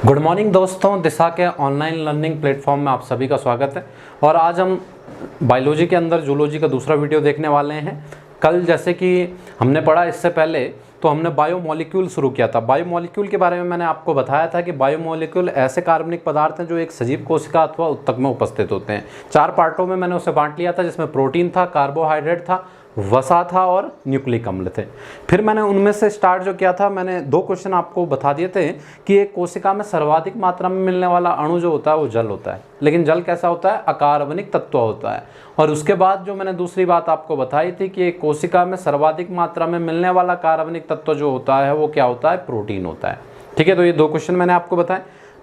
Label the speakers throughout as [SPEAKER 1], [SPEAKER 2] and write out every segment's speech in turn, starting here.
[SPEAKER 1] Good morning दोस्तों, दिशा के online learning platform में आप सभी का स्वागत है। और आज हम बायोलॉजी के अंदर जूलॉजी का दूसरा वीडियो देखने वाले हैं। कल जैसे कि हमने पढ़ा इससे पहले तो हमने बायोमॉलिक्यूल शुरू किया था। बायोमॉलिक्यूल के बारे में मैंने आपको बताया था कि बायोमॉलिक्यूल ऐसे कार्बनिक पदार्थ हैं जो एक सजीव कोशिका अथवा उत्तक में उपस्थित होते हैं। 4 पार्टों में मैंने उसे बांट लिया था, जिसमें प्रोटीन था, कार्बोहाइड्रेट था, वसा था और न्यूक्लिक अम्ल थे। फिर मैंने उनमें से स्टार्ट जो किया था, मैंने 2 क्वेश्चन आपको बता दिए थे कि एक कोशिका में सर्वाधिक मात्रा में मिलने वाला अणु जो होता है वो जल होता है। लेकिन जल कैसा होता है? अकार्बनिक तत्व होता है। और उसके बाद जो मैंने दूसरी बात आपको बताई थी कि एक कोशिका में सर्वाधिक मात्रा में मिलने वाला कार्बनिक तत्व जो होता है वो क्या होता है? प्रोटीन होता है। ठीक है, तो ये 2 क्वेश्चन मैंने आपको बताए।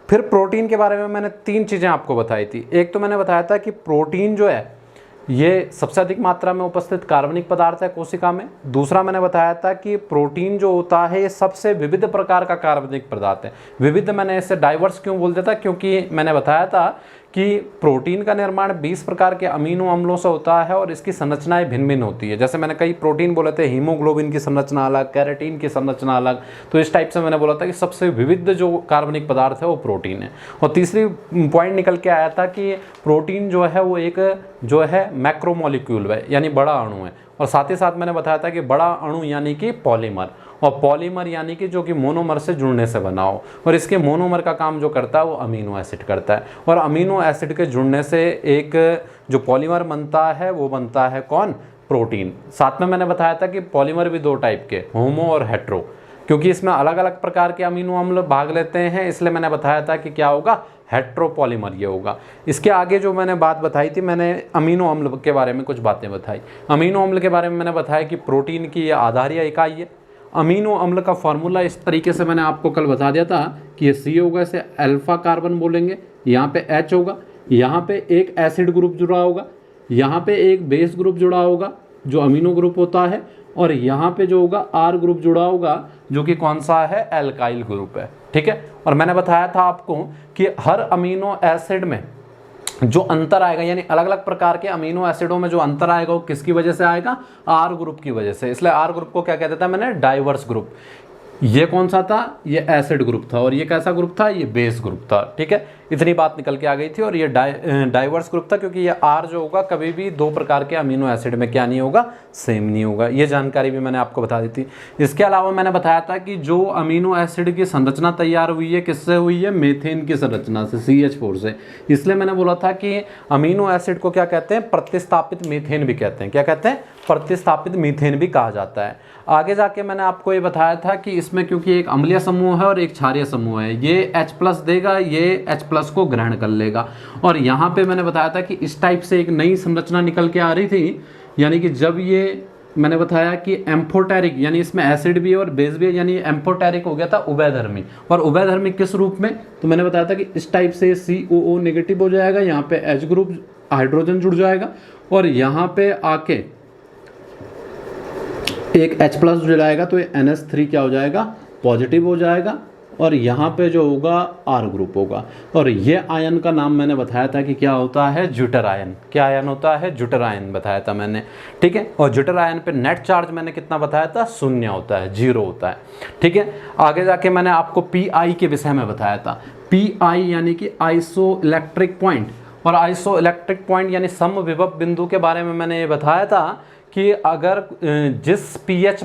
[SPEAKER 1] फिर प्रोटीन के बारे में मैंने 3 चीज़ें आपको बताई थी। एक तो मैंने बताया था कि प्रोटीन जो है ये सबसे अधिक मात्रा में उपस्थित कार्बनिक पदार्थ है कोशिका में। दूसरा मैंने बताया था कि प्रोटीन जो होता है ये सबसे विविध प्रकार का कार्बनिक पदार्थ है। विविध मैंने इसे डाइवर्स क्यों बोल देता, क्योंकि मैंने बताया था कि प्रोटीन का निर्माण 20 प्रकार के अमीनो अम्लों से होता है और इसकी संरचनाएं भिन्न भिन्न होती है। जैसे मैंने कई प्रोटीन बोले थे, हीमोग्लोबिन की संरचना अलग, कैरेटीन की संरचना अलग। तो इस टाइप से मैंने बोला था कि सबसे विविध जो कार्बनिक पदार्थ है वो प्रोटीन है। और तीसरी पॉइंट निकल के आया था कि प्रोटीन जो है वो एक जो है मैक्रोमोलिक्यूल है, यानी बड़ा अणु है। और साथ ही साथ मैंने बताया था कि बड़ा अणु यानी कि पॉलीमर, और पॉलीमर यानी कि जो कि मोनोमर से जुड़ने से बना हो। और इसके मोनोमर का काम जो करता है वो अमीनो एसिड करता है। और अमीनो एसिड के जुड़ने से एक जो पॉलीमर बनता है वो बनता है कौन? प्रोटीन। साथ में मैंने बताया था कि पॉलीमर भी 2 टाइप के, होमो और हेट्रो, क्योंकि इसमें अलग अलग प्रकार के अमीनो अम्ल भाग लेते हैं, इसलिए मैंने बताया था कि क्या होगा? हेट्रोपॉलीमर ये होगा। इसके आगे जो मैंने बात बताई थी, मैंने अमीनो अम्ल के बारे में कुछ बातें बताई। अमीनो अम्ल के बारे में मैंने बताया कि प्रोटीन की ये आधारीय इकाई है। अमीनो अम्ल का फॉर्मूला इस तरीके से मैंने आपको कल बता दिया था कि ये C होगा, इसे अल्फा कार्बन बोलेंगे, यहाँ पे H होगा, यहाँ पे एक एसिड ग्रुप जुड़ा होगा, यहाँ पे एक बेस ग्रुप जुड़ा होगा जो अमीनो ग्रुप होता है, और यहाँ पे जो होगा R ग्रुप जुड़ा होगा जो कि कौन सा है? एल्काइल ग्रुप है। ठीक है, और मैंने बताया था आपको कि हर अमीनो एसिड में जो अंतर आएगा, यानी अलग अलग प्रकार के अमीनो एसिडों में जो अंतर आएगा वो किसकी वजह से आएगा? आर ग्रुप की वजह से। इसलिए आर ग्रुप को क्या कहते था मैंने? Diverse group. ये कौन सा था? ये एसिड ग्रुप था। और ये कैसा ग्रुप था? ये बेस ग्रुप था। ठीक है, इतनी बात निकल के आ गई थी। और ये डाइवर्स ग्रुप था क्योंकि ये आर जो होगा कभी भी 2 प्रकार के अमीनो एसिड में क्या नहीं होगा? सेम नहीं होगा। ये जानकारी भी मैंने आपको बता दी थी। इसके अलावा मैंने बताया था कि जो अमीनो एसिड की संरचना तैयार हुई है किससे हुई है? मीथेन की संरचना से, CH4 से। इसलिए मैंने बोला था कि अमीनो एसिड को क्या कहते हैं? प्रतिस्थापित मीथेन भी कहते हैं। क्या कहते हैं? प्रतिस्थापित मीथेन भी कहा जाता है। आगे जाके मैंने आपको ये बताया था कि इसमें क्योंकि एक अम्लीय समूह है और एक क्षारीय समूह है, ये H+ देगा, ये H+ को ग्रहण कर लेगा। और यहाँ पे मैंने बताया था कि इस टाइप से एक नई संरचना निकल के आ रही थी, यानी कि जब ये मैंने बताया कि एम्फोटेरिक, यानी इसमें एसिड भी है और बेस भी है, यानी एम्फोटेरिक हो गया था उभयधर्मी। और उभयधर्मी किस रूप में? तो मैंने बताया था कि इस टाइप से COO नेगेटिव हो जाएगा, यहाँ पे H ग्रुप हाइड्रोजन जुड़ जाएगा, और यहाँ पे आके एक H+ जुड़ जाएगा, तो ये NH3 क्या हो जाएगा? पॉजिटिव हो जाएगा। और यहाँ पे जो होगा R ग्रुप होगा। और ये आयन का नाम मैंने बताया था कि क्या होता है? Zwitter ion. क्या आयन होता है? ज्यूटर आयन बताया था मैंने। ठीक है, और ज्यूटर आयन पे नेट चार्ज मैंने कितना बताया था? 0 होता है, 0 होता है। ठीक है, आगे जाके मैंने आपको PI के विषय में बताया था। PI यानी कि आइसो इलेक्ट्रिक पॉइंट, और आइसो इलेक्ट्रिक पॉइंट यानी समविभव बिंदु के बारे में मैंने ये बताया था कि अगर जिस pH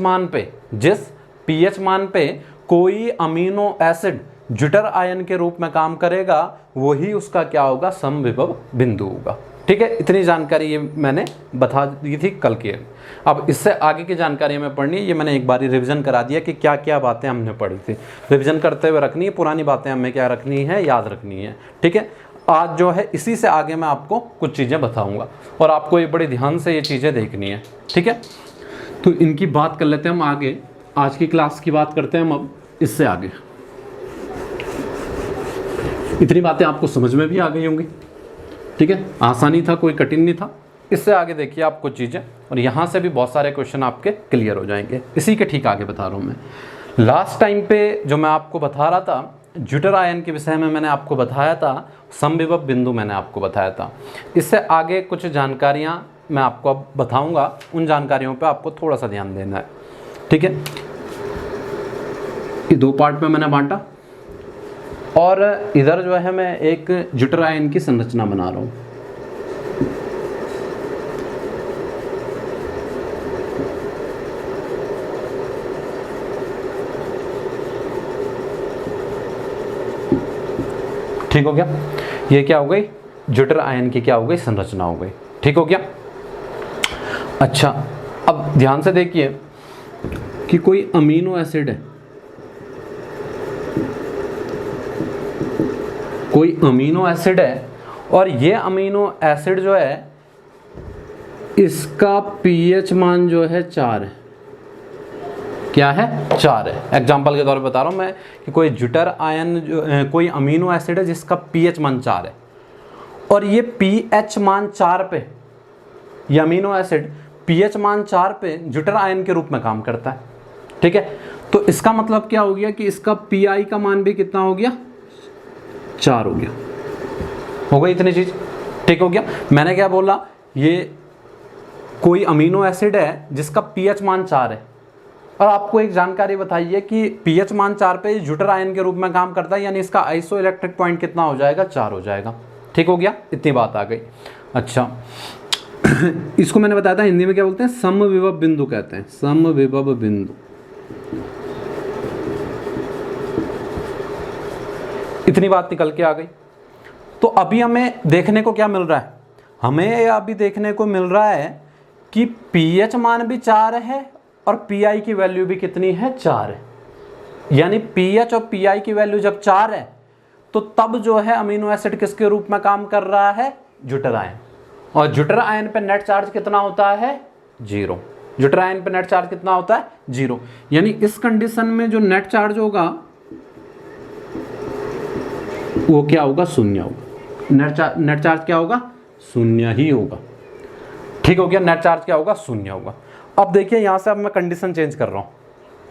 [SPEAKER 1] मान पे कोई अमीनो एसिड ज्यूटर आयन के रूप में काम करेगा, वही उसका क्या होगा? समविभव बिंदु होगा। ठीक है, इतनी जानकारी ये मैंने बता दी थी कल की। अब इससे आगे की जानकारी हमें पढ़नी है। ये मैंने एक बारी रिवीजन करा दिया कि क्या क्या बातें हमने पढ़ी थी। रिवीजन करते हुए रखनी है, पुरानी बातें हमें क्या रखनी है? याद रखनी है। ठीक है, आज जो है इसी से आगे मैं आपको कुछ चीज़ें बताऊंगा और आपको ये बड़े ध्यान से ये चीज़ें देखनी है। ठीक है, तो इनकी बात कर लेते हैं हम आगे। आज की क्लास की बात करते हैं हम अब इससे आगे। इतनी बातें आपको समझ में भी आ गई होंगी। ठीक है, आसानी था, कोई कठिन नहीं था। इससे आगे देखिए आप कुछ चीज़ें, और यहाँ से भी बहुत सारे क्वेश्चन आपके क्लियर हो जाएंगे। इसी के ठीक आगे बता रहा हूँ मैं। लास्ट टाइम पे जो मैं आपको बता रहा था ज्यूटर आयन के विषय में, मैंने आपको बताया था समविभव बिंदु मैंने आपको बताया था। इससे आगे कुछ जानकारियाँ मैं आपको अब बताऊँगा, उन जानकारियों पर आपको थोड़ा सा ध्यान देना है। ठीक है, ये 2 पार्ट में मैंने बांटा। और इधर जो है मैं एक ज्यूटर आयन की संरचना बना रहा हूँ। ठीक हो गया, ये क्या हो गई, ज्यूटर आयन की क्या हो गई, संरचना हो गई। ठीक हो गया। अच्छा, अब ध्यान से देखिए कि कोई अमीनो एसिड है, कोई अमीनो एसिड है और ये अमीनो एसिड जो है इसका पीएच मान जो है 4 है। क्या है, 4 है। एग्जाम्पल के तौर पे बता रहा हूँ मैं कि कोई ज्यूटर आयन कोई अमीनो एसिड है जिसका पीएच मान 4 है और ये पीएच मान 4 पे, ये अमीनो एसिड पीएच मान 4 पे ज्यूटर आयन के रूप में काम करता है। ठीक है, तो इसका मतलब क्या हो गया कि इसका पीआई का मान भी कितना हो गया, 4 हो गया। हो गई इतनी चीज। ठीक हो गया। मैंने क्या बोला, ये कोई अमीनो एसिड है जिसका पीएच मान 4 है और आपको एक जानकारी बताइए कि पीएच मान 4 पे ज्यूटर आयन के रूप में काम करता है, यानी इसका आइसो इलेक्ट्रिक पॉइंट कितना हो जाएगा, 4 हो जाएगा। ठीक हो गया, इतनी बात आ गई। अच्छा इसको मैंने बताया था हिंदी में क्या बोलते हैं, समविभव बिंदु कहते हैं, समविभव बिंदु। इतनी बात निकल के आ गई। तो अभी हमें देखने को क्या मिल रहा है, हमें अभी देखने को मिल रहा है कि पीएच मान भी 4 है और पीआई की वैल्यू भी कितनी है, 4 है। यानी पीएच और पीआई की वैल्यू जब 4 है तो तब जो है अमीनो एसिड किसके रूप में काम कर रहा है, ज्यूटर आयन। और ज्यूटर आयन पे नेट चार्ज कितना होता है, 0। ज्यूटर आयन पे नेट चार्ज कितना होता है, 0। यानी इस कंडीशन में जो नेट चार्ज होगा वो क्या होगा, 0 होगा। नेट चार्ज क्या होगा, 0 ही होगा। ठीक हो गया, नेट चार्ज क्या होगा, 0 होगा। अब देखिए यहाँ से अब मैं कंडीशन चेंज कर रहा हूँ।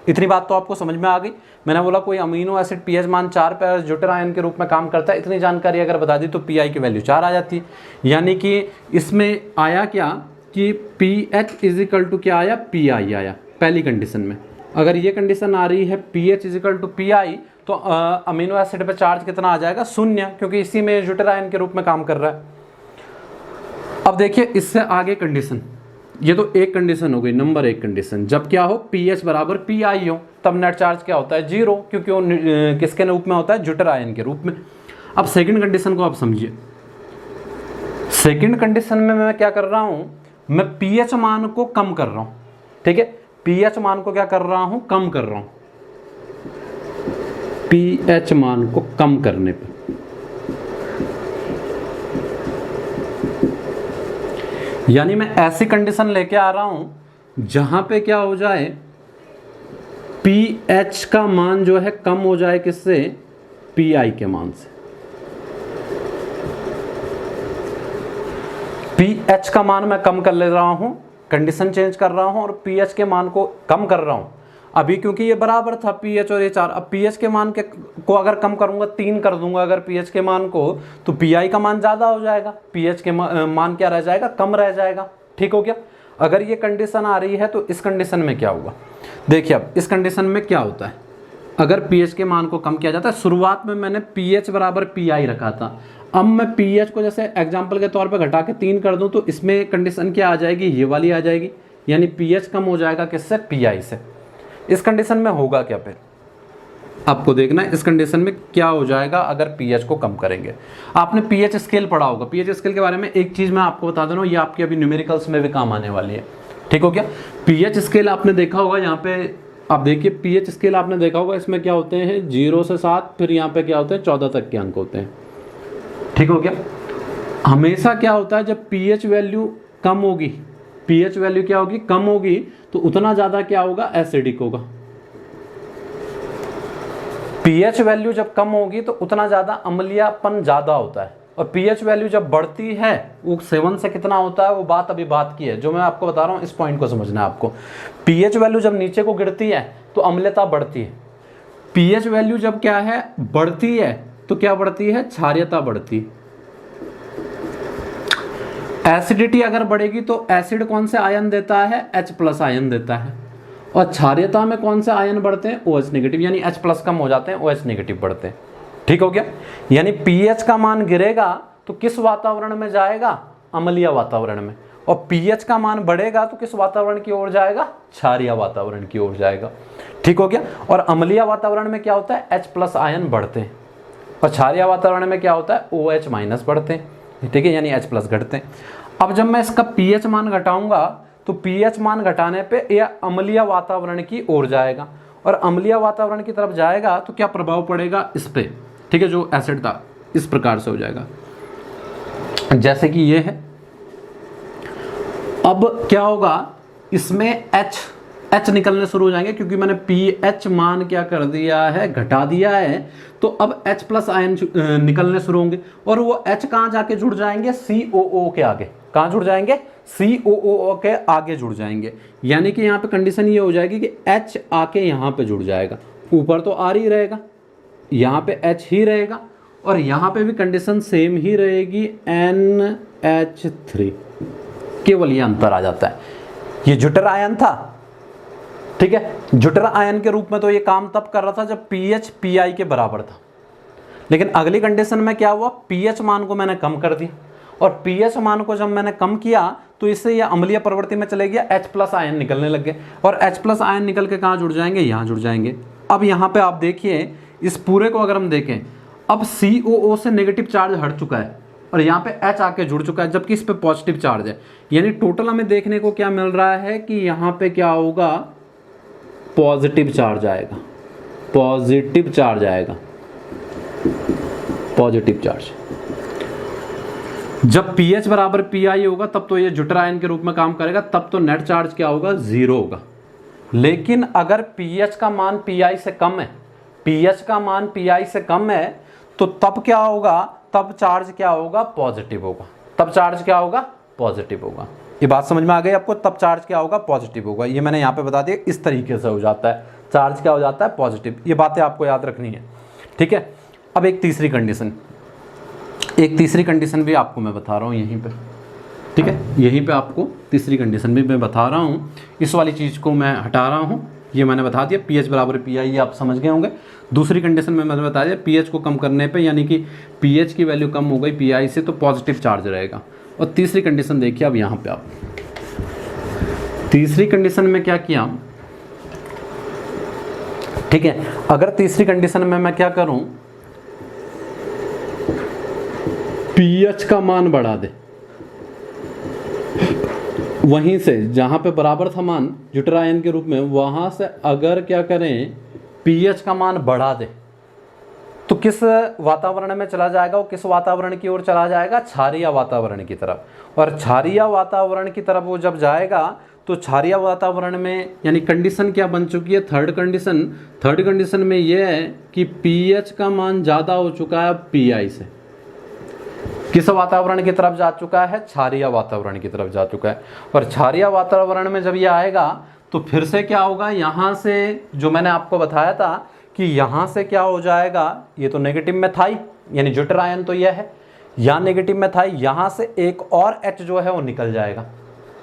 [SPEAKER 1] इतनी बात तो आपको समझ में आ गई। मैंने बोला कोई अमीनो एसिड पीएच मान 4 पे ज्यूटर आयन के रूप में काम करता है। इतनी जानकारी अगर बता दी तो पीआई की वैल्यू 4 आ जाती है। यानी कि इसमें आया क्या कि पीएच इज इक्वल टू क्या आया, पीआई आया पहली कंडीशन में। अगर ये कंडीशन आ रही है pH is equal to pI तो अमीनो एसिड पे चार्ज कितना आ जाएगा, 0, क्योंकि इसी में ज्यूटर आयन के रूप में काम कर रहा है। अब देखिए इससे आगे कंडीशन, ये तो एक कंडीशन हो गई, नंबर 1 कंडीशन। जब क्या हो, पीएच बराबर पीआई हो तब नेट चार्ज क्या होता है, 0, क्योंकि वो किसके रूप में होता है, ज्यूटर आयन के रूप में। अब सेकंड कंडीशन को आप समझिए। सेकंड कंडीशन में मैं क्या कर रहा हूं, मैं पीएच मान को कम कर रहा हूं। ठीक है, पीएच मान को क्या कर रहा हूं, कम कर रहा हूं। पीएच मान को कम करने पे यानी मैं ऐसी कंडीशन लेके आ रहा हूं जहां पे क्या हो जाए, पीएच का मान जो है कम हो जाए किससे, पीआई के मान से। पीएच का मान मैं कम कर ले रहा हूं, कंडीशन चेंज कर रहा हूं और पीएच के मान को कम कर रहा हूं। अभी क्योंकि ये बराबर था पीएच और ये 4, अब पीएच के मान को अगर कम करूंगा, 3 कर दूंगा अगर पीएच के मान को, तो पीआई का मान ज़्यादा हो जाएगा, पीएच के मान क्या रह जाएगा, कम रह जाएगा। ठीक हो गया। अगर ये कंडीशन आ रही है तो इस कंडीशन में क्या हुआ, देखिए अब इस कंडीशन में क्या होता है, अगर पीएच के मान को कम किया जाता है, शुरुआत में मैंने पीएच बराबर पीआई रखा था, अब मैं पीएच को जैसे एग्जाम्पल के तौर पर घटा के 3 कर दूँ तो इसमें कंडीशन क्या आ जाएगी, ये वाली आ जाएगी। यानी पीएच कम हो जाएगा किससे, पीआई से। इस कंडीशन में होगा क्या, फिर आपको देखना है इस कंडीशन में क्या हो जाएगा अगर पीएच को कम करेंगे। आपने पीएच स्केल पढ़ा होगा, पीएच स्केल के बारे में एक चीज मैं आपको बता दे रहा हूँ, ये आपकी अभी न्यूमेरिकल्स में भी काम आने वाली है। ठीक हो गया। पीएच स्केल आपने देखा होगा, यहाँ पे आप देखिए पीएच स्केल आपने देखा होगा, इसमें क्या होते हैं 0 से 7, फिर यहाँ पे क्या होते हैं 14 तक के अंक होते हैं। ठीक हो गया। हमेशा क्या होता है जब पीएच वैल्यू कम होगी, पीएच वैल्यू क्या होगी, कम होगी, तो उतना ज्यादा क्या होगा, एसिडिक होगा। पीएच वैल्यू जब कम होगी तो उतना ज्यादा अम्लीयपन ज्यादा होता है। और पीएच वैल्यू जब बढ़ती है, वो 7 से कितना होता है, वो बात अभी बात की है जो मैं आपको बता रहा हूं, इस पॉइंट को समझना है आपको। पीएच वैल्यू जब नीचे को गिरती है तो अम्लता बढ़ती है। पीएच वैल्यू जब क्या है, बढ़ती है, तो क्या बढ़ती है, क्षारीयता बढ़ती है। एसिडिटी अगर बढ़ेगी तो एसिड कौन से आयन देता है, H+ आयन देता है। और क्षारीयता में कौन से आयन बढ़ते हैं, OH नेगेटिव, यानी H+ कम हो जाते हैं, OH नेगेटिव बढ़ते हैं। ठीक हो गया। यानी पीएच का मान गिरेगा तो किस वातावरण में जाएगा, अम्लीय वातावरण में, और पीएच का मान बढ़ेगा तो किस वातावरण की ओर जाएगा, क्षारीय वातावरण की ओर जाएगा। ठीक हो गया। और अम्लीय वातावरण में क्या होता है, H+ आयन बढ़ते हैं, और क्षारीय वातावरण में क्या होता है, OH- बढ़ते हैं। ठीक है, यानी H+ घटते हैं। अब जब मैं इसका पीएच मान घटाऊंगा तो पीएच मान घटाने पे यह अम्लीय वातावरण की ओर जाएगा, और अम्लीय वातावरण की तरफ जाएगा तो क्या प्रभाव पड़ेगा इस पे। ठीक है, जो एसिड था इस प्रकार से हो जाएगा, जैसे कि ये है। अब क्या होगा, इसमें H निकलने शुरू हो जाएंगे, क्योंकि मैंने pH मान क्या कर दिया है, घटा दिया है। तो अब H+ आयन निकलने शुरू होंगे, और वो H कहाँ जाके जुड़ जाएंगे, COO के आगे। कहाँ जुड़ जाएंगे, COO के आगे जुड़ जाएंगे। यानी कि यहाँ पे कंडीशन ये हो जाएगी कि H आके यहाँ पे जुड़ जाएगा। ऊपर तो R ही रहेगा, यहाँ पे H ही रहेगा, और यहाँ पे भी कंडीशन सेम ही रहेगी, NH3। केवल ये अंतर आ जाता है, ये ज्यूटर आयन था। ठीक है, ज्यूटर आयन के रूप में तो ये काम तब कर रहा था जब pH Pi के बराबर था, लेकिन अगली कंडीशन में क्या हुआ, pH मान को मैंने कम कर दिया, और pH मान को जब मैंने कम किया तो इससे ये अम्लीय प्रवृत्ति में चले गया, H+ आयन निकलने लग गए, और H+ आयन निकल के कहाँ जुड़ जाएंगे, यहाँ जुड़ जाएंगे। अब यहाँ पे आप देखिए, इस पूरे को अगर हम देखें, अब COO से नेगेटिव चार्ज हट चुका है, और यहाँ पे H आके जुड़ चुका है, जबकि इस पे पॉजिटिव चार्ज है। यानी टोटल हमें देखने को क्या मिल रहा है कि यहाँ पे क्या होगा, पॉजिटिव चार्ज आएगा, पॉजिटिव चार्ज आएगा, पॉजिटिव चार्ज। जब pH बराबर Pi होगा तब तो ये ज्यूटर आयन के रूप में काम करेगा, तब तो नेट चार्ज क्या होगा, 0 होगा। लेकिन अगर pH का मान Pi से कम है, pH का मान Pi से कम है, तो तब क्या होगा, तब चार्ज क्या होगा, पॉजिटिव होगा। तब चार्ज क्या होगा, पॉजिटिव होगा। ये बात समझ में आ गई आपको, तब चार्ज क्या होगा, पॉजिटिव होगा। ये मैंने यहाँ पे बता दिया, इस तरीके से हो जाता है, चार्ज क्या हो जाता है, पॉजिटिव। ये बातें आपको याद रखनी है। ठीक है, अब एक तीसरी कंडीशन भी आपको मैं बता रहा हूँ यहीं पे। ठीक है, यहीं पे आपको तीसरी कंडीशन भी मैं बता रहा हूँ। इस वाली चीज़ को मैं हटा रहा हूँ, ये मैंने बता दिया, pH बराबर Pi, ये आप समझ गए होंगे। दूसरी कंडीशन में मैंने बता दिया, pH को कम करने पे, यानी कि pH की वैल्यू कम हो गई Pi से, तो पॉजिटिव चार्ज रहेगा। और तीसरी कंडीशन देखिए, अब यहाँ पे आप तीसरी कंडीशन में क्या किया। ठीक है, अगर तीसरी कंडीशन में मैं क्या करूं, pH का मान बढ़ा दे, वहीं से जहां पे बराबर था मान ज्यूटर आयन के रूप में, वहां से अगर क्या करें, pH का मान बढ़ा दे, तो किस वातावरण में चला जाएगा, वो किस वातावरण की ओर चला जाएगा, क्षारीय वातावरण की तरफ। और क्षारीय वातावरण की तरफ वो जब जाएगा तो क्षारीय वातावरण में, यानी कंडीशन क्या बन चुकी है, थर्ड कंडीशन में ये है कि pH का मान ज़्यादा हो चुका है Pi से। किस वातावरण की तरफ जा चुका है, क्षारीय वातावरण की तरफ जा चुका है। और क्षारीय वातावरण में जब ये आएगा तो फिर से क्या होगा, यहाँ से जो मैंने आपको बताया था कि यहाँ से क्या हो जाएगा, ये तो नेगेटिव में था ही, यानी ज्यूटर आयन तो यह है, यहाँ नेगेटिव में था ही, यहाँ से एक और H जो है वो निकल जाएगा।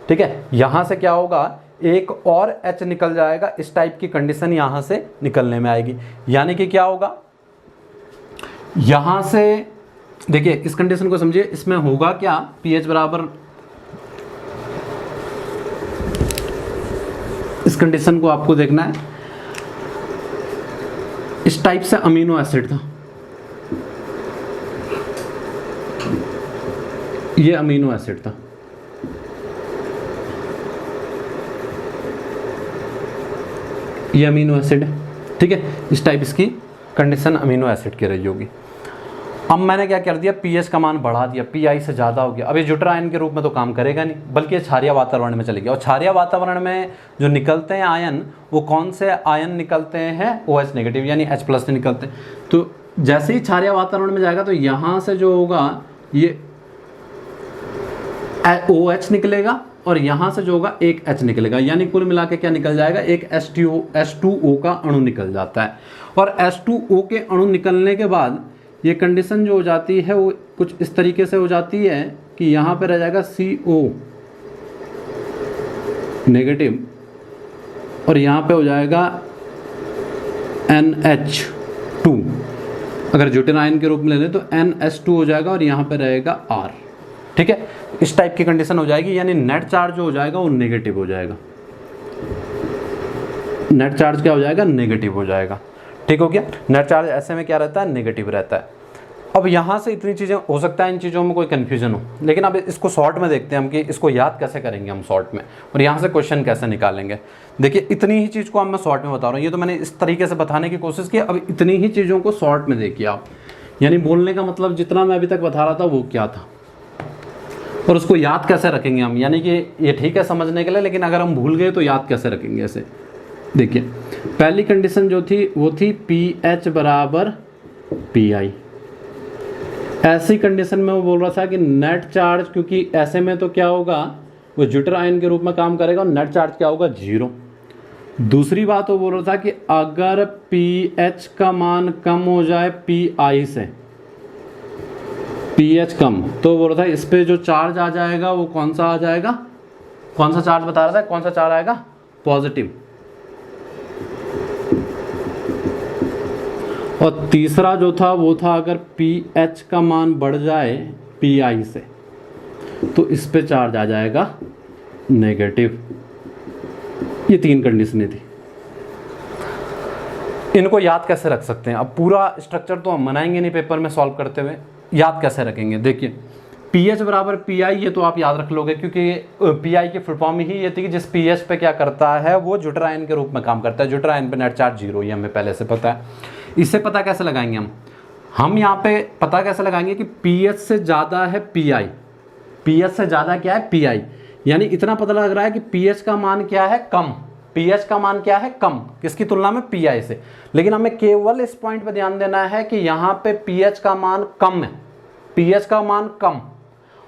[SPEAKER 1] ठीक है, यहाँ से क्या होगा, एक और H निकल जाएगा। इस टाइप की कंडीशन यहाँ से निकलने में आएगी। यानी कि क्या होगा, यहाँ से देखिए, इस कंडीशन को समझिए, इसमें होगा क्या, pH बराबर, इस कंडीशन को आपको देखना है, इस टाइप से अमीनो एसिड था, ये अमीनो एसिड था, ये अमीनो एसिड है। ठीक है, इस टाइप इसकी कंडीशन अमीनो एसिड की रही होगी। अब मैंने क्या कर दिया, pH का मान बढ़ा दिया, Pi से ज़्यादा हो गया। अब ये ज्यूटर आयन के रूप में तो काम करेगा नहीं, बल्कि ये क्षारीय वातावरण में चलेगा। और क्षारीय वातावरण में जो निकलते हैं आयन, वो कौन से आयन निकलते हैं, OH नेगेटिव, यानी H+ निकलते हैं। तो जैसे ही क्षारीय वातावरण में जाएगा तो यहाँ से जो होगा, ये OH निकलेगा, और यहाँ से जो होगा एक H निकलेगा। यानी कुल मिला के क्या निकल जाएगा, एक H2O का अणु निकल जाता है। और H2O के अणु निकलने के बाद ये कंडीशन जो हो जाती है वो कुछ इस तरीके से हो जाती है कि यहाँ पे रह जाएगा CO नेगेटिव, और यहाँ पे हो जाएगा NH2, अगर ज्यूटेन आयन के रूप में ले लें तो NH2 हो जाएगा और यहाँ पे रहेगा R। ठीक है, इस टाइप की कंडीशन हो जाएगी, यानी नेट चार्ज जो हो जाएगा वो नेगेटिव हो जाएगा। नेट चार्ज क्या हो जाएगा? नेगेटिव हो जाएगा। ठीक हो गया। नेट चार्ज ऐसे में क्या रहता है? नेगेटिव रहता है। अब यहाँ से इतनी चीज़ें हो सकता है इन चीज़ों में कोई कन्फ्यूजन हो, लेकिन अब इसको शॉर्ट में देखते हैं हम कि इसको याद कैसे करेंगे हम शॉर्ट में, और यहाँ से क्वेश्चन कैसे निकालेंगे। देखिए इतनी ही चीज़ को अब मैं शॉर्ट में बता रहा हूँ, ये तो मैंने इस तरीके से बताने की कोशिश की। अब इतनी ही चीज़ों को शॉर्ट में देखिए आप, यानी बोलने का मतलब जितना मैं अभी तक बता रहा था वो क्या था और उसको याद कैसे रखेंगे हम। यानी कि ये ठीक है समझने के लिए, लेकिन अगर हम भूल गए तो याद कैसे रखेंगे ऐसे। देखिए पहली कंडीशन जो थी वो थी pH बराबर PI। ऐसी कंडीशन में वो बोल रहा था कि नेट चार्ज, क्योंकि ऐसे में तो क्या होगा, वो ज्यूटर आयन के रूप में काम करेगा और नेट चार्ज क्या होगा? 0। दूसरी बात वो बोल रहा था कि अगर pH का मान कम हो जाए PI से, pH कम, तो बोल रहा था इस पे जो चार्ज आ जाएगा वो कौन सा आ जाएगा? कौन सा चार्ज बता रहा था? कौन सा चार्ज आएगा? पॉजिटिव। और तीसरा जो था वो था अगर pH का मान बढ़ जाए PI से तो इस पे चार्ज आ जाएगा नेगेटिव। ये 3 कंडीशनें थी। इनको याद कैसे रख सकते हैं? अब पूरा स्ट्रक्चर तो हम बनाएंगे नहीं पेपर में सॉल्व करते हुए, याद कैसे रखेंगे? देखिए pH बराबर PI, ये तो आप याद रख लोगे, क्योंकि PI की फुल फॉर्म ही ये थी कि जिस pH पे क्या करता है वो ज्यूटर आयन के रूप में काम करता है। ज्यूटर आयन पे नेट चार्ज 0, ये हमें पहले से पता है। इससे पता कैसे लगाएंगे हम यहाँ पे पता कैसे लगाएंगे कि pH से ज़्यादा है PI, pH से ज़्यादा क्या है? PI। यानी इतना पता लग रहा है कि pH का मान क्या है? कम। pH का मान क्या है? कम। किसकी तुलना में? PI से। लेकिन हमें केवल इस पॉइंट पे ध्यान देना है कि यहाँ पे pH का मान कम है, pH का मान कम।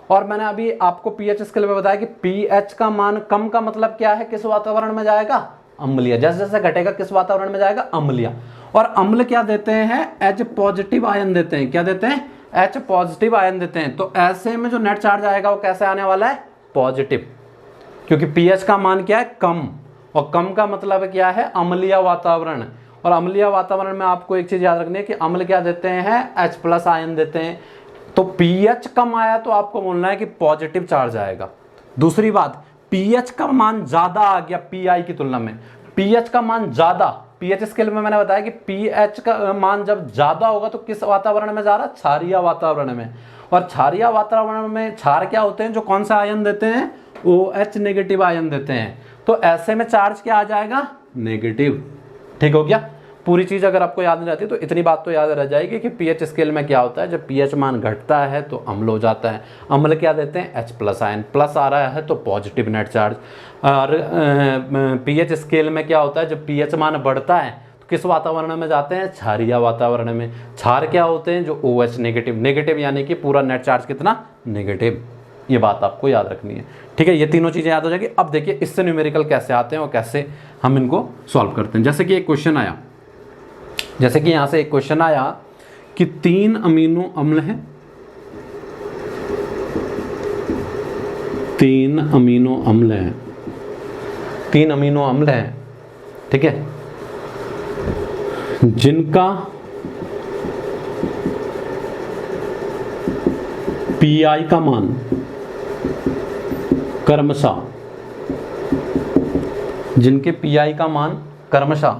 [SPEAKER 1] और मैंने अभी आपको pH स्केल पे बताया कि pH का मान कम का मतलब क्या है? किस वातावरण में जाएगा? अम्लीय। जैसे जैसे घटेगा किस वातावरण में जाएगा? अम्लीय। और अम्ल क्या देते हैं? H पॉजिटिव आयन देते हैं। क्या देते हैं? H पॉजिटिव आयन देते हैं। तो ऐसे में जो नेट चार्ज आएगा वो कैसे आने वाला है? पॉजिटिव, क्योंकि pH का मान क्या है? कम। और कम का मतलब क्या है? अम्लीय वातावरण। और अम्लीय वातावरण में आपको एक चीज याद रखनी है कि अम्ल क्या देते हैं? H प्लस आयन देते हैं। तो pH कम आया तो आपको बोलना है कि पॉजिटिव चार्ज आएगा। दूसरी बात, pH का मान ज्यादा आ गया PI की तुलना में, pH का मान ज्यादा, pH स्केल में मैंने बताया कि pH का मान जब ज्यादा होगा तो किस वातावरण में जा रहा है? क्षारीय वातावरण में। और क्षारीय वातावरण में क्षार क्या होते हैं? जो कौन सा आयन देते हैं? OH नेगेटिव आयन देते हैं। तो ऐसे में चार्ज क्या आ जाएगा? नेगेटिव। ठीक हो गया। पूरी चीज अगर आपको याद नहीं रहती तो इतनी बात तो याद रह जाएगी कि pH स्केल में क्या होता है, जब pH मान घटता है तो अम्ल हो जाता है। अम्ल क्या देते हैं? H plus ion. प्लस आ रहा है तो पॉजिटिव नेट चार्ज। और pH स्केल में क्या होता है? जब pH मान बढ़ता है तो किस वातावरण में जाते हैं? क्षारीय वातावरण में। क्षार क्या होते हैं? जो OH नेगेटिव। नेगेटिव यानी कि पूरा नेट चार्ज कितना? नेगेटिव। ये बात आपको याद रखनी है। ठीक है, ये तीनों चीजें याद हो जाएगी। अब देखिए इससे न्यूमेरिकल कैसे आते हैं और कैसे हम इनको सॉल्व करते हैं। जैसे कि एक क्वेश्चन आया, जैसे कि यहां से एक क्वेश्चन आया कि 3 अमीनो अम्ल हैं, 3 अमीनो अम्ल हैं, 3 अमीनो अम्ल हैं, ठीक है, जिनका PI का मान क्रमशः, जिनके PI का मान क्रमशः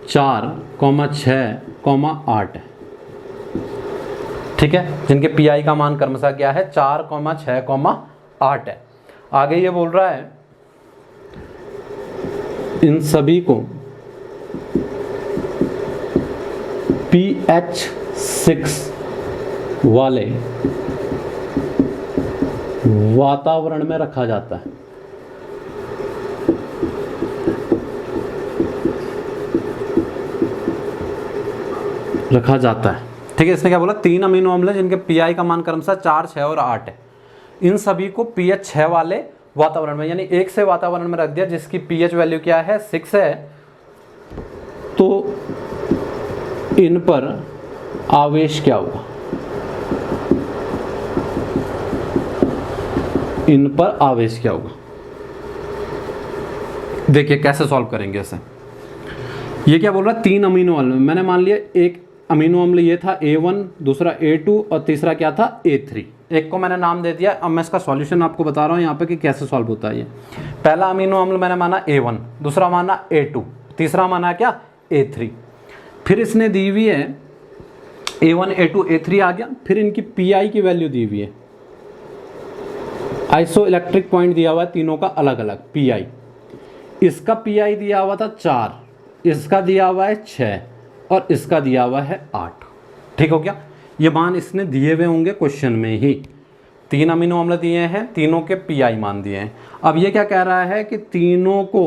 [SPEAKER 1] 4, 6, 8 है। ठीक है, जिनके PI का मान क्रमशः क्या है? 4, 6, 8 है। आगे ये बोल रहा है इन सभी को pH 6 वाले वातावरण में रखा जाता है। रखा जाता है। ठीक है, इसने क्या बोला? 3 अमीनो अम्ल हैं जिनके PI का मान क्रमशः 4, 6 और 8 है। इन सभी को pH 6 वाले वातावरण में, यानी एक से वातावरण में रख दिया जिसकी pH वैल्यू क्या है? 6 है। तो इन पर आवेश क्या होगा? इन पर आवेश क्या होगा? देखिए कैसे सॉल्व करेंगे इसे। ये क्या बोल रहा है? 3 अमीनो अम्ल। मैंने मान लिया एक अमीनो अम्ल ये था A1, दूसरा A2 और तीसरा क्या था A3। एक को मैंने नाम दे दिया। अब मैं इसका सॉल्यूशन आपको बता रहा हूँ यहाँ पे कि कैसे सॉल्व होता है ये। पहला अमीनो अम्ल मैंने माना A1, दूसरा माना A2, तीसरा माना क्या A3। फिर इसने दी हुई है A1, A2, A3 आ गया। फिर इनकी PI की वैल्यू दी हुई है, आइसो इलेक्ट्रिक पॉइंट दिया हुआ है तीनों का अलग अलग PI। इसका PI दिया हुआ था 4, इसका दिया हुआ है 6 और इसका दिया हुआ है 8। ठीक हो गया। ये मान इसने दिए हुए होंगे क्वेश्चन में ही। 3 अमीनो अम्ल दिए हैं, तीनों के PI मान दिए हैं। अब ये क्या कह रहा है कि तीनों को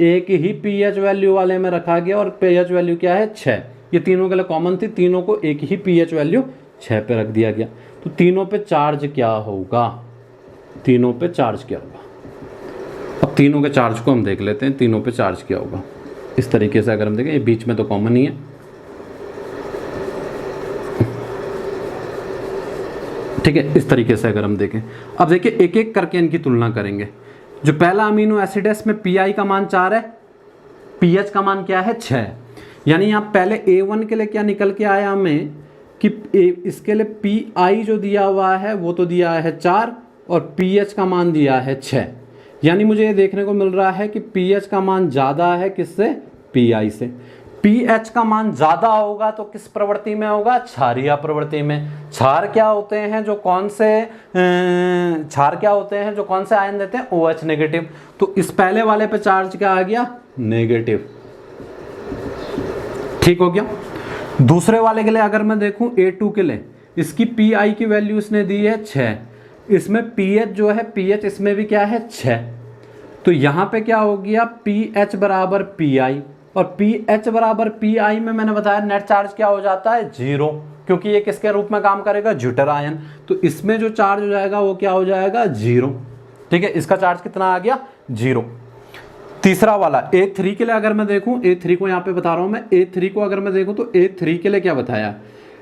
[SPEAKER 1] एक ही pH वैल्यू वाले में रखा गया और pH वैल्यू क्या है 6। ये तीनों के लिए कॉमन थी, तीनों को एक ही pH वैल्यू 6 पे रख दिया गया। तो तीनों पे चार्ज क्या होगा, तीनों पे चार्ज क्या होगा। अब तीनों के चार्ज को हम देख लेते हैं, तीनों पे चार्ज क्या होगा। इस तरीके से अगर हम देखें, ये बीच में तो कॉमन ही है, ठीक है। इस तरीके से अगर हम देखें, अब देखिए एक एक करके इनकी तुलना करेंगे। जो पहला अमीनो एसिड है इसमें PI का मान 4 है, pH का मान क्या है 6। यानी यहाँ पहले A1 के लिए क्या निकल के आया हमें कि इसके लिए PI जो दिया हुआ है वो तो दिया है 4 और pH का मान दिया है 6। यानी मुझे ये देखने को मिल रहा है कि pH का मान ज़्यादा है किससे, PI से। pH का मान ज़्यादा होगा तो किस प्रवृत्ति में होगा, क्षारीय प्रवृत्ति में। क्षार क्या होते हैं जो कौन से आयन देते हैं, OH नेगेटिव। तो इस पहले वाले पे चार्ज क्या आ गया, नेगेटिव। ठीक हो गया। दूसरे वाले के लिए अगर मैं देखूं A2 के लिए, इसकी PI की वैल्यू इसने दी है 6, इसमें pH जो है pH इसमें भी क्या है 6। तो यहाँ पे क्या हो गया, pH बराबर PI और pH बराबर PI में मैंने बताया नेट चार्ज क्या हो जाता है 0, क्योंकि ये किसके रूप में काम करेगा, ज्यूटर आयन। तो इसमें जो चार्ज हो जाएगा वो क्या हो जाएगा 0। ठीक है, इसका चार्ज कितना आ गया 0। तीसरा वाला A3 के लिए अगर मैं देखूं, A3 को यहाँ पे बता रहा हूं मैं, A3 को अगर मैं देखूं तो A3 के लिए क्या बताया,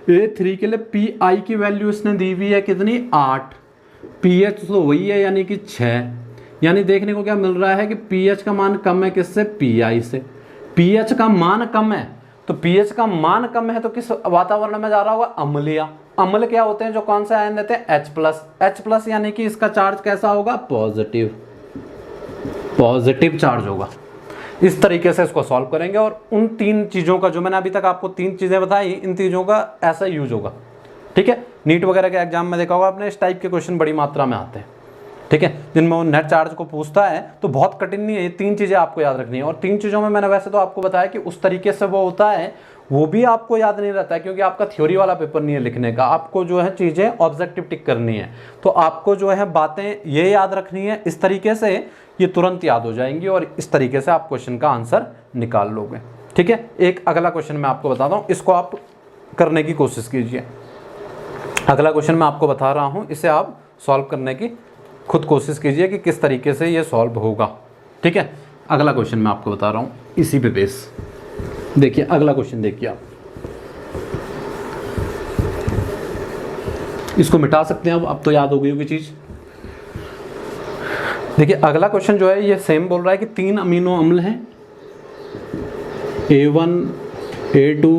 [SPEAKER 1] A3 के लिए PI की वैल्यू इसने दी हुई है कितनी 8, pH तो वही है यानी कि 6। यानी देखने को क्या मिल रहा है कि pH का मान कम है किससे, PI से। pH का मान कम है, तो pH का मान कम है तो किस वातावरण में जा रहा होगा, अम्लीय। अम्ल क्या होते हैं जो कौन से आयन देते हैं, H+, यानी कि इसका चार्ज कैसा होगा, पॉजिटिव चार्ज होगा। इस तरीके से इसको सॉल्व करेंगे और उन 3 चीज़ों का जो मैंने अभी तक आपको 3 चीज़ें बताई, इन चीज़ों का ऐसा यूज होगा। ठीक है, नीट वगैरह के एग्जाम में देखा होगा आपने, इस टाइप के क्वेश्चन बड़ी मात्रा में आते हैं। ठीक है, जिनमें वो नेट चार्ज को पूछता है तो बहुत कठिन नहीं है, ये 3 चीज़ें आपको याद रखनी है। और 3 चीज़ों में मैंने वैसे तो आपको बताया कि उस तरीके से वो होता है, वो भी आपको याद नहीं रहता है क्योंकि आपका थ्योरी वाला पेपर नहीं है लिखने का। आपको जो है चीज़ें ऑब्जेक्टिव टिक करनी है, तो आपको जो है बातें ये याद रखनी है। इस तरीके से ये तुरंत याद हो जाएंगी और इस तरीके से आप क्वेश्चन का आंसर निकाल लोगे। ठीक है, एक अगला क्वेश्चन मैं आपको बताता हूँ, इसको आप करने की कोशिश कीजिए। अगला क्वेश्चन मैं आपको बता रहा हूँ, इसे आप सॉल्व करने की खुद कोशिश कीजिए कि किस तरीके से ये सॉल्व होगा। ठीक है, अगला क्वेश्चन मैं आपको बता रहा हूँ इसी पे बेस। देखिए अगला क्वेश्चन देखिए आप, इसको मिटा सकते हैं अब तो याद हो गई होगी चीज़। देखिए अगला क्वेश्चन जो है ये सेम बोल रहा है कि 3 अमीनो अम्ल हैं, A1, A2,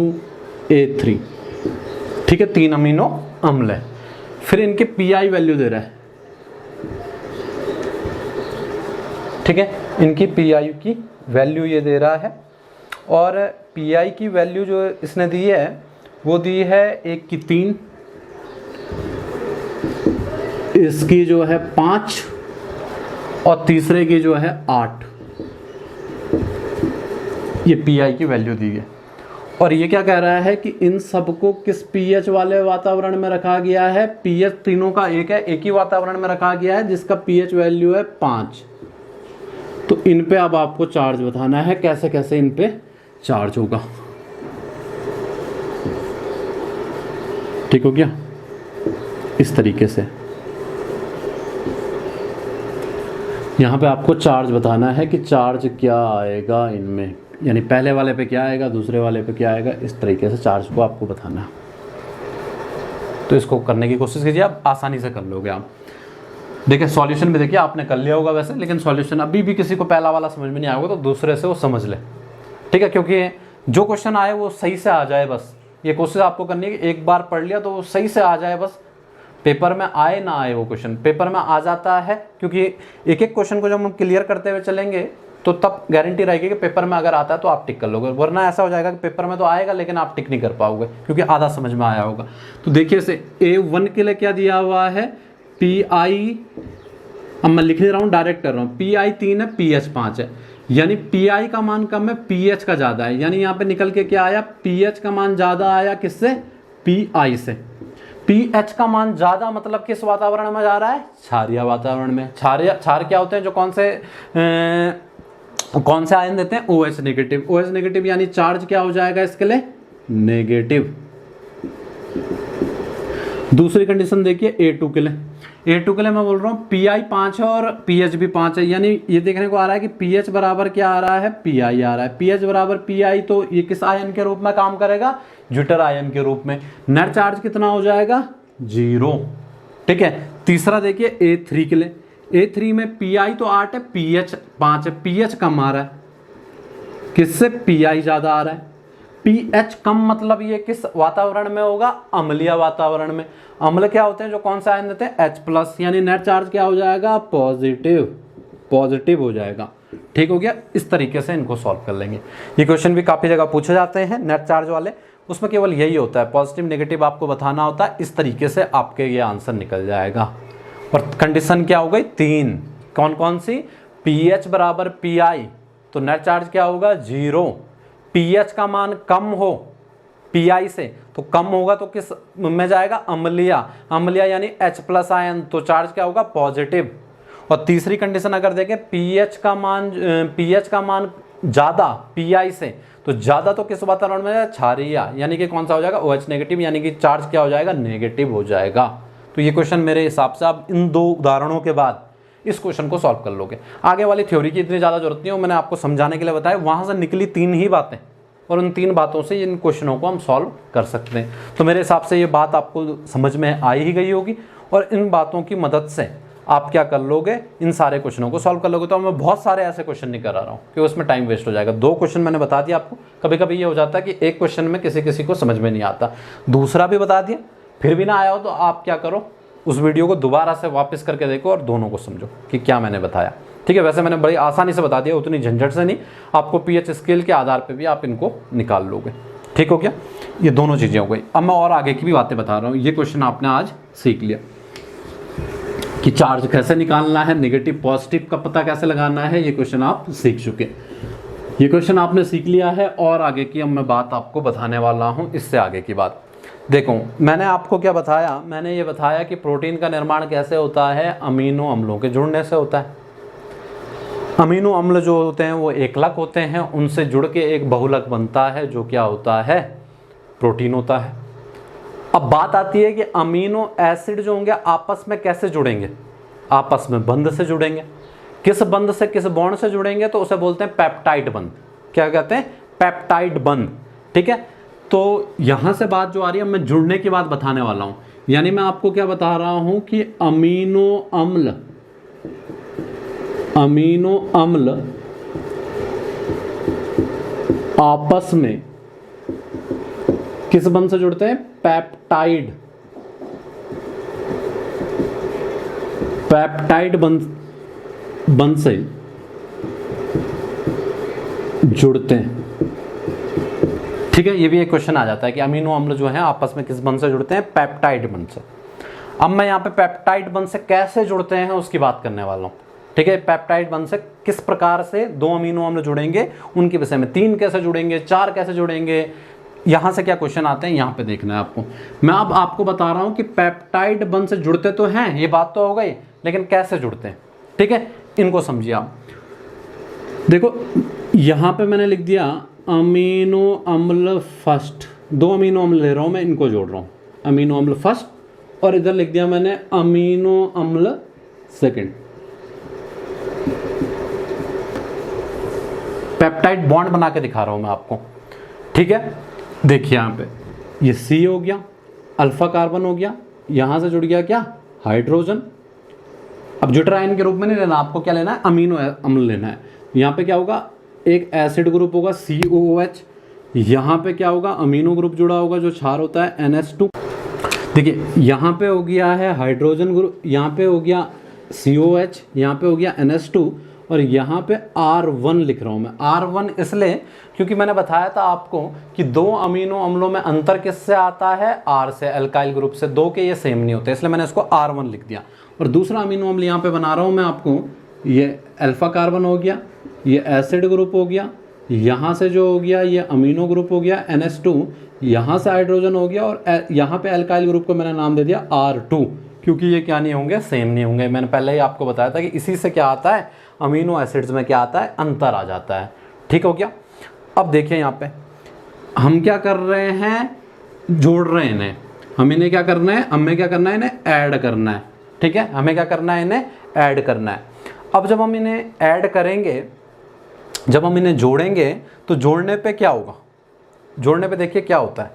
[SPEAKER 1] A3। ठीक है, 3 अमीनो अम्ल है, फिर इनके PI वैल्यू दे रहा है। ठीक है, इनकी PI की वैल्यू ये दे रहा है और PI की वैल्यू जो इसने दी है वो दी है, एक की 3, इसकी जो है 5 और तीसरे की जो है 8। ये PI की वैल्यू दी है और ये क्या कह रहा है कि इन सबको किस pH वाले वातावरण में रखा गया है, pH तीनों का एक है, एक ही वातावरण में रखा गया है जिसका pH वैल्यू है 5। तो इन पे अब आपको चार्ज बताना है, कैसे कैसे इन पे चार्ज होगा। ठीक हो गया, इस तरीके से यहाँ पे आपको चार्ज बताना है कि चार्ज क्या आएगा इनमें, यानी पहले वाले पे क्या आएगा, दूसरे वाले पे क्या आएगा। इस तरीके से चार्ज को आपको बताना है। तो इसको करने की कोशिश कीजिए, आप आसानी से कर लोगे आप। देखिए सॉल्यूशन में देखिए आपने कर लिया होगा वैसे, लेकिन सॉल्यूशन अभी भी किसी को पहला वाला समझ में नहीं आएगा तो दूसरे से वो समझ ले। ठीक है, क्योंकि जो क्वेश्चन आए वो सही से आ जाए बस, ये कोशिश आपको करनी है कि एक बार पढ़ लिया तो वो सही से आ जाए, बस पेपर में आए ना आए वो क्वेश्चन, पेपर में आ जाता है, क्योंकि एक एक क्वेश्चन को जब हम क्लियर करते हुए चलेंगे तो तब गारंटी रहेगी कि पेपर में अगर आता है तो आप टिक कर लोगे, वरना ऐसा हो जाएगा कि पेपर में तो आएगा लेकिन आप टिक नहीं कर पाओगे क्योंकि आधा समझ में आया होगा। तो देखिए इसे A1 के लिए क्या दिया हुआ है, PI, अब मैं लिख रहा हूँ डायरेक्ट कर रहा हूँ, PI 3 है, PH 5 है, यानी PI का मान कम है, PH का ज़्यादा है, यानी यहाँ पे निकल के क्या आया, PH का मान ज़्यादा आया, किससे, PI से। PH का मान ज़्यादा मतलब किस वातावरण में जा रहा है, क्षारीय वातावरण में। क्षार क्या होते हैं, जो कौन से आयन देते हैं, OH नेगेटिव। OH नेगेटिव यानी चार्ज क्या हो जाएगा इसके लिए, नेगेटिव। दूसरी कंडीशन देखिए A2 के लिए, A2 के लिए मैं बोल रहा हूँ PI 5 है और PH भी 5 है, यानी ये देखने को आ रहा है कि PH बराबर क्या आ रहा है, PI आ रहा है। PH बराबर PI, तो ये किस आयन के रूप में काम करेगा, ज्यूटर आयन के रूप में। नेट चार्ज कितना हो जाएगा, 0। ठीक है। तीसरा देखिए A3 के लिए, A3 में PI तो 8 है, PH 5 है, PH कम आ रहा है, किससे, PI ज़्यादा आ रहा है। pH कम मतलब ये किस वातावरण में होगा, अम्लीय वातावरण में। अम्ल क्या होते हैं, जो कौन सा आयन देते हैं, H+, यानी नेट चार्ज क्या हो जाएगा, पॉजिटिव हो जाएगा। ठीक हो गया। इस तरीके से इनको सॉल्व कर लेंगे। ये क्वेश्चन भी काफ़ी जगह पूछे जाते हैं नेट चार्ज वाले, उसमें केवल यही होता है, पॉजिटिव नेगेटिव आपको बताना होता है। इस तरीके से आपके ये आंसर निकल जाएगा। और कंडीशन क्या हो गई, 3, कौन कौन सी, pH बराबर PI, तो नेट चार्ज क्या होगा, 0। pH का मान कम हो PI से, तो कम होगा तो किस में जाएगा, अम्लीय यानी H+ आयन, तो चार्ज क्या होगा, पॉजिटिव। और तीसरी कंडीशन अगर देखें, pH का मान ज़्यादा PI से, तो ज़्यादा तो किस वातावरण में, क्षारीय, यानी कि कौन सा हो जाएगा, OH नेगेटिव, यानी कि चार्ज क्या हो जाएगा, नेगेटिव हो जाएगा। तो ये क्वेश्चन मेरे हिसाब से आप इन 2 उदाहरणों के बाद इस क्वेश्चन को सॉल्व कर लोगे। आगे वाली थ्योरी की इतनी ज़्यादा जरूरत नहीं है, मैंने आपको समझाने के लिए बताया। वहाँ से निकली 3 ही बातें और उन 3 बातों से इन क्वेश्चनों को हम सॉल्व कर सकते हैं। तो मेरे हिसाब से ये बात आपको समझ में आई ही गई होगी और इन बातों की मदद से आप क्या कर लोगे, इन सारे क्वेश्चनों को सॉल्व कर लोगे। तो मैं बहुत सारे ऐसे क्वेश्चन नहीं करा रहा हूँ कि उसमें टाइम वेस्ट हो जाएगा। 2 क्वेश्चन मैंने बता दिया आपको। कभी कभी ये हो जाता है कि एक क्वेश्चन में किसी को समझ में नहीं आता, दूसरा भी बता दिया, फिर भी ना आया हो तो आप क्या करो, उस वीडियो को दोबारा से वापस करके देखो और दोनों को समझो कि क्या मैंने बताया। ठीक है। वैसे मैंने बड़ी आसानी से बता दिया, उतनी झंझट से नहीं। आपको pH स्केल के आधार पे भी आप इनको निकाल लोगे। ठीक हो गया। ये दोनों चीज़ें हो गई। अब मैं और आगे की भी बातें बता रहा हूँ। ये क्वेश्चन आपने आज सीख लिया कि चार्ज कैसे निकालना है, नेगेटिव पॉजिटिव का पता कैसे लगाना है, ये क्वेश्चन आप सीख चुके। ये क्वेश्चन आपने सीख लिया है और आगे की अब मैं बात आपको बताने वाला हूँ। इससे आगे की बात देखो, मैंने आपको क्या बताया, मैंने ये बताया कि प्रोटीन का निर्माण कैसे होता है, अमीनो अम्लों के जुड़ने से होता है। अमीनो अम्ल जो होते हैं वो एकलक होते हैं, उनसे जुड़ के एक बहुलक बनता है जो क्या होता है, प्रोटीन होता है। अब बात आती है कि अमीनो एसिड जो होंगे आपस में कैसे जुड़ेंगे, आपस में बंध से जुड़ेंगे। किस बंध से, किस बॉन्ड से जुड़ेंगे, तो उसे बोलते हैं पेप्टाइड बंध। क्या कहते हैं, पेप्टाइड बंध। ठीक है। तो यहां से बात जो आ रही है, मैं जुड़ने की बात बताने वाला हूं। यानी मैं आपको क्या बता रहा हूं कि अमीनो अम्ल आपस में किस बंध से जुड़ते हैं, पेप्टाइड बंध से जुड़ते हैं। ठीक है। ये भी एक क्वेश्चन आ जाता है कि अमीनो अम्ल जो है आपस में किस बंध से जुड़ते हैं, पेप्टाइड बंध से। अब मैं यहाँ पे पेप्टाइड बंध से कैसे जुड़ते हैं उसकी बात करने वाला हूँ। ठीक है। पेप्टाइड बंध से किस प्रकार से 2 अमीनो अम्ल जुड़ेंगे उनके विषय में, 3 कैसे जुड़ेंगे, 4 कैसे जुड़ेंगे, यहाँ से क्या क्वेश्चन आते हैं यहाँ पे देखना है आपको। मैं अब आपको बता रहा हूँ कि पेप्टाइड बंध से जुड़ते तो हैं, ये बात तो हो गई, लेकिन कैसे जुड़ते हैं। ठीक है। इनको समझिए आप। देखो यहाँ पे मैंने लिख दिया अमीनो अम्ल फर्स्ट, 2 अमीनो अम्ल ले रहा हूँ मैं, इनको जोड़ रहा हूँ, अमीनो अम्ल फर्स्ट, और इधर लिख दिया मैंने अमीनो अम्ल सेकंड। पेप्टाइड बॉन्ड बना के दिखा रहा हूं मैं आपको। ठीक है। देखिए यहाँ पे ये C हो गया, अल्फा कार्बन हो गया, यहां से जुड़ गया क्या, हाइड्रोजन। अब ज्यूटर आयन के रूप में नहीं लेना, आपको क्या लेना है, अमीनो अम्ल लेना है। यहाँ पे क्या होगा, एक एसिड ग्रुप होगा COOH, यहाँ पे क्या होगा, अमीनो ग्रुप जुड़ा होगा जो क्षार होता है NH2। देखिए यहाँ पे हो गया है हाइड्रोजन ग्रुप, यहाँ पे हो गया COH, यहाँ पे हो गया NH2 और यहाँ पे R1 लिख रहा हूँ मैं। R1 इसलिए क्योंकि मैंने बताया था आपको कि दो अमीनो अम्लों में अंतर किससे आता है, R से, अल्काइल ग्रुप से। दो के ये सेम नहीं होते, इसलिए मैंने इसको R1 लिख दिया। और दूसरा अमीनो अम्ल यहाँ पे बना रहा हूँ मैं आपको, ये अल्फा कार्बन हो गया, ये एसिड ग्रुप हो गया, यहाँ से जो हो गया ये अमीनो ग्रुप हो गया NH2, यहाँ से हाइड्रोजन हो गया और यहाँ पे अल्काइल ग्रुप को मैंने नाम दे दिया R2, क्योंकि ये क्या नहीं होंगे, सेम नहीं होंगे। मैंने पहले ही आपको बताया था कि इसी से क्या आता है, अमीनो एसिड्स में क्या आता है, अंतर आ जाता है। ठीक हो गया। अब देखिए यहाँ पे हम क्या कर रहे हैं, जोड़ रहे हैं इन्हें। हम इन्हें क्या करना है, हमें क्या करना है, इन्हें ऐड करना है। ठीक है, हमें क्या करना है, इन्हें ऐड करना है। अब जब हम इन्हें ऐड करेंगे, जब हम इन्हें जोड़ेंगे तो जोड़ने पे क्या होगा, जोड़ने पे देखिए क्या होता है,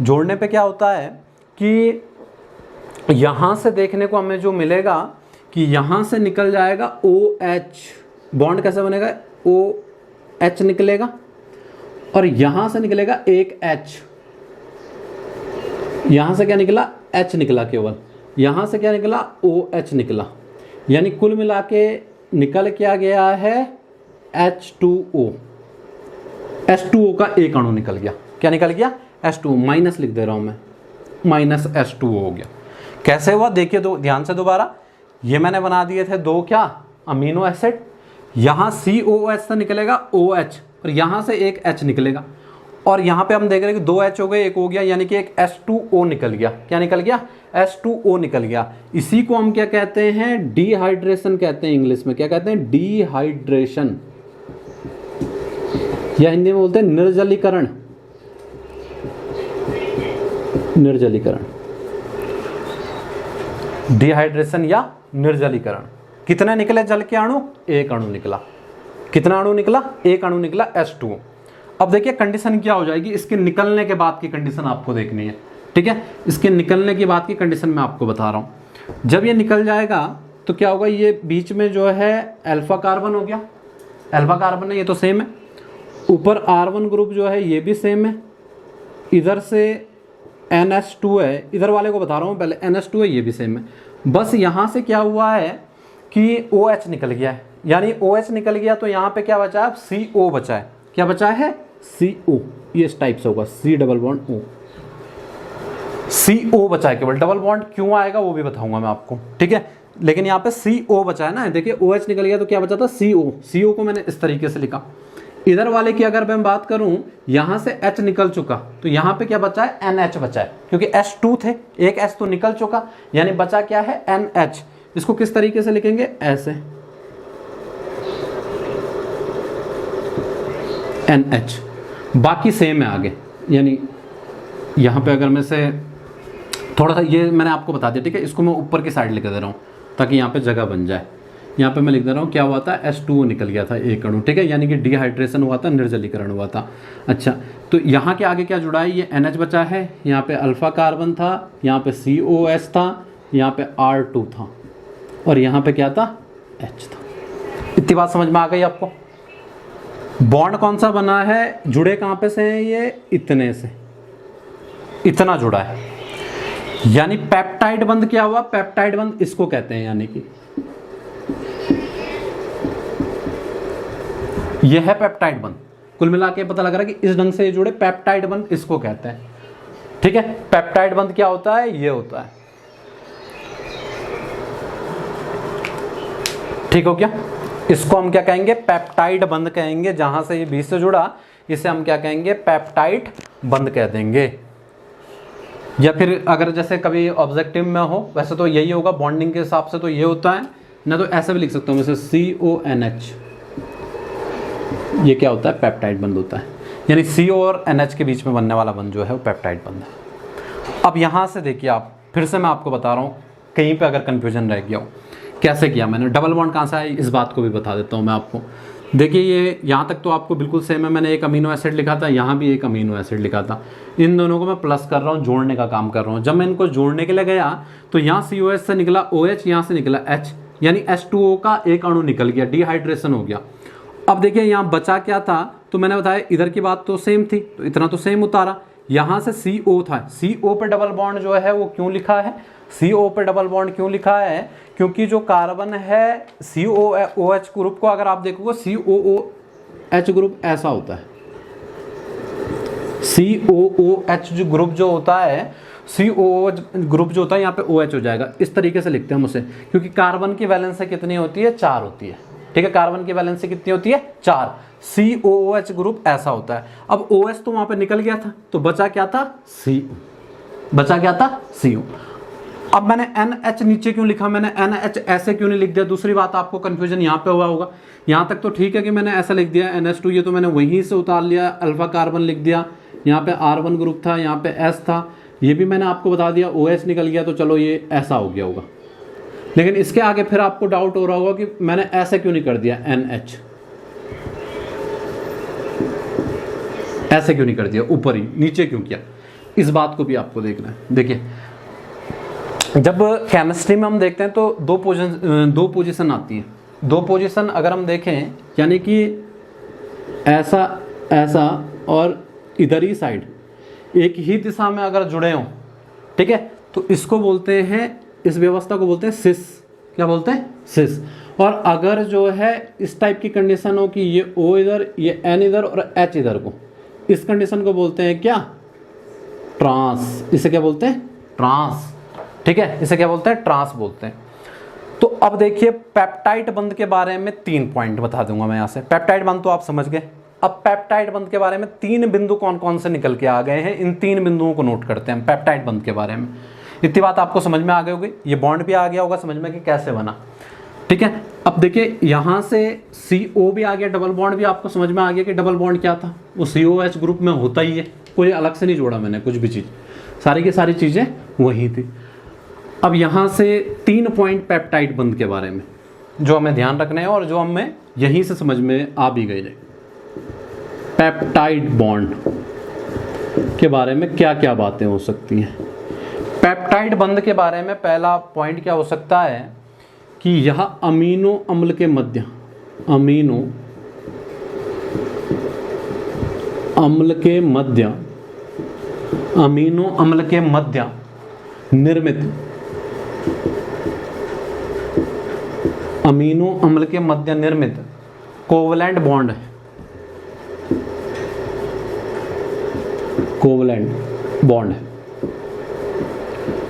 [SPEAKER 1] जोड़ने पे क्या होता है कि यहाँ से देखने को हमें जो मिलेगा कि यहाँ से निकल जाएगा OH, बॉन्ड कैसे बनेगा, OH निकलेगा और यहाँ से निकलेगा एक H, यहाँ से क्या निकला, H निकला केवल, यहाँ से क्या निकला, OH निकला। यानी कुल मिला के निकल क्या गया है, H2O, H2O का एक अणु निकल गया। क्या निकल गया, H2O, माइनस लिख दे रहा हूँ मैं, माइनस H2O हो गया। कैसे हुआ देखिए, तो ध्यान से दोबारा, ये मैंने बना दिए थे दो क्या, अमीनो एसिड, यहाँ COH से निकलेगा OH और यहाँ से एक H निकलेगा और यहाँ पे हम देख रहे हैं कि दो H हो गए, एक हो गया, यानी कि एक H2O निकल गया। क्या निकल गया, H2O निकल गया। इसी को हम क्या कहते हैं, डिहाइड्रेशन कहते हैं। इंग्लिश में क्या कहते हैं, डिहाइड्रेशन, या हिंदी में बोलते हैं निर्जलीकरण, निर्जलीकरण, डिहाइड्रेशन या निर्जलीकरण। कितने निकले जल के अणु, एक अणु निकला। कितना अणु निकला, एक अणु निकला, H2O। अब देखिए कंडीशन क्या हो जाएगी, इसके निकलने के बाद की कंडीशन आपको देखनी है। ठीक है, इसके निकलने के बाद की कंडीशन मैं आपको बता रहा हूं। जब ये निकल जाएगा तो क्या होगा, ये बीच में जो है अल्फा कार्बन हो गया, अल्फा कार्बन है ये तो सेम है, ऊपर R1 ग्रुप जो है ये भी सेम है, इधर से NH2 है, इधर वाले को बता रहा हूँ पहले, NH2 है ये भी सेम है। बस यहाँ से क्या हुआ है कि OH निकल गया है, यानी OH निकल गया तो यहाँ पे क्या बचा है, CO बचा है। क्या बचा है, CO, ये इस टाइप से होगा, C double bond O, CO बचा है केवल। डबल बॉन्ड क्यों आएगा वो भी बताऊंगा मैं आपको। ठीक है, लेकिन यहाँ पे CO बचा है ना, देखिए OH निकल गया तो क्या बचा था, CO को मैंने इस तरीके से लिखा। इधर वाले की अगर मैं बात करूं, यहां से H निकल चुका तो यहां पे क्या बचा है, NH बचा है, क्योंकि H2 थे, एक H तो निकल चुका, यानी बचा क्या है, NH। इसको किस तरीके से लिखेंगे, ऐसे, NH। बाकी सेम है आगे, यानी यहां पे अगर मैं से थोड़ा सा, ये मैंने आपको बता दिया। ठीक है, इसको मैं ऊपर की साइड लिख दे रहा हूं ताकि यहाँ पे जगह बन जाए। यहाँ पे मैं लिख दे रहा हूँ क्या हुआ था, H2O निकल गया था एक अणु। ठीक है, यानी कि डिहाइड्रेशन हुआ था, निर्जलीकरण हुआ था। अच्छा, तो यहाँ के आगे क्या जुड़ा है, ये NH बचा है, यहाँ पे अल्फा कार्बन था, यहाँ पे COH था, यहाँ पे R2 था और यहाँ पे क्या था, H था। इतनी बात समझ में आ गई आपको। बॉन्ड कौन सा बना है, जुड़े कहाँ पे से हैं ये, इतने से, इतना जुड़ा है, यानी पेप्टाइड बंध क्या हुआ, पेप्टाइड बंध इसको कहते हैं, यानी कि यह है पेप्टाइड बंध। कुल मिला के पता लग रहा है कि इस ढंग से ये जुड़े, पेप्टाइड बंध इसको कहते हैं। ठीक है, पेप्टाइड बंध क्या होता है, ये होता है। ठीक हो गया, इसको हम क्या कहेंगे, पेप्टाइड बंध कहेंगे। जहां से ये बीच से जुड़ा इसे हम क्या कहेंगे, पेप्टाइड बंध कह देंगे। या फिर अगर जैसे कभी ऑब्जेक्टिव में हो, वैसे तो यही होगा, बॉन्डिंग के हिसाब से तो ये होता है ना, तो ऐसे भी लिख सकता हूँ, जैसे CONH, ये क्या होता है, पेप्टाइड बंध होता है। यानी CO और NH के बीच में बनने वाला बंध जो है वो पेप्टाइड बंध है। अब यहाँ से देखिए आप, फिर से मैं आपको बता रहा हूँ, कहीं पे अगर कन्फ्यूजन रह गया हो, कैसे किया मैंने, डबल बॉन्ड कहाँ से आया इस बात को भी बता देता हूँ मैं आपको। देखिए ये यहाँ तक तो आपको बिल्कुल सेम है, मैंने एक अमीनो एसिड लिखा था, यहाँ भी एक अमीनो एसिड लिखा था। इन दोनों को मैं प्लस कर रहा हूँ, जोड़ने का काम कर रहा हूँ। जब मैं इनको जोड़ने के लिए गया तो यहाँ COH से निकला OH, यहाँ से निकला H, यानी H2O का एक अणु निकल गया, डिहाइड्रेशन हो गया। अब देखिए यहाँ बचा क्या था, तो मैंने बताया इधर की बात तो सेम थी, तो इतना तो सेम उतारा। यहाँ से CO था, CO पे डबल बॉन्ड जो है वो क्यों लिखा है, CO पे डबल बॉन्ड क्यों लिखा है, क्योंकि जो कार्बन है COOH ग्रुप को अगर आप देखोगे COOH ग्रुप ऐसा होता है, COOH जो ग्रुप जो होता है, COOH ग्रुप जो होता है यहाँ पे OH हो जाएगा, इस तरीके से लिखते हैं हम उसे, क्योंकि कार्बन की वैलेंसी कितनी होती है, 4 होती है। ठीक है, कार्बन की वैलेंसी कितनी होती है, 4। COOH ग्रुप ऐसा होता है। अब OH तो वहां पे निकल गया था, तो बचा क्या था, CO, बचा क्या था, CO। अब मैंने NH नीचे क्यों लिखा, मैंने NH ऐसे क्यों नहीं लिख दिया, दूसरी बात आपको कंफ्यूजन यहाँ पे हुआ होगा। यहाँ तक तो ठीक है कि मैंने ऐसा लिख दिया NH2, ये तो मैंने वहीं से उतार लिया, अल्फा कार्बन लिख दिया, यहाँ पे R1 ग्रुप था, यहाँ पे S था, ये भी मैंने आपको बता दिया, OH निकल गया, तो चलो ये ऐसा हो गया होगा। लेकिन इसके आगे फिर आपको डाउट हो रहा होगा कि मैंने ऐसे क्यों नहीं कर दिया, NH ऐसे क्यों नहीं कर दिया, ऊपर ही नीचे क्यों किया, इस बात को भी आपको देखना है। देखिए, जब केमिस्ट्री में हम देखते हैं तो दो पोजीशन आती हैं। दो पोजीशन अगर हम देखें, यानी कि ऐसा ऐसा और इधर ही साइड एक ही दिशा में अगर जुड़े हों, ठीक है, तो इसको बोलते हैं, इस व्यवस्था को बोलते हैं सिस। क्या बोलते हैं, सिस। और अगर जो है इस टाइप की कंडीशन हो कि ये O इधर, ये N इधर और H इधर को, इस कंडीशन को बोलते हैं क्या, ट्रांस। इसे क्या बोलते हैं, ट्रांस। ठीक है, इसे क्या बोलते हैं, ट्रांस बोलते हैं। तो अब देखिए, पेप्टाइड बंध के बारे में 3 पॉइंट बता दूंगा मैं यहाँ से। पेप्टाइड बंध तो आप समझ गए। अब पेप्टाइड बंध के बारे में 3 बिंदु कौन कौन से निकल के आ गए हैं, इन 3 बिंदुओं को नोट करते हैं पेप्टाइड बंध के बारे में। इतनी बात आपको समझ में आ गई होगी, ये बॉन्ड भी आ गया होगा समझ में कि कैसे बना। ठीक है, अब देखिए यहाँ से CO भी आ गया, डबल बॉन्ड भी आपको समझ में आ गया कि डबल बॉन्ड क्या था, वो COH ग्रुप में होता ही है, कोई अलग से नहीं जोड़ा मैंने कुछ भी चीज़, सारी की सारी चीज़ें वही थी। अब यहाँ से 3 पॉइंट पेप्टाइड बंध के बारे में जो हमें ध्यान रखना है और जो हमें यहीं से समझ में आ भी गई है। पेप्टाइड बॉन्ड के बारे में क्या क्या बातें हो सकती हैं। पेप्टाइड बंध के बारे में पहला पॉइंट क्या हो सकता है कि यह अमीनो अम्ल के मध्य, अमीनो अम्ल के मध्य, अमीनो अम्ल के मध्य निर्मित, अमीनो अम्ल के मध्य निर्मित कोवलेंट बॉन्ड है। कोवलेंट बॉन्ड है।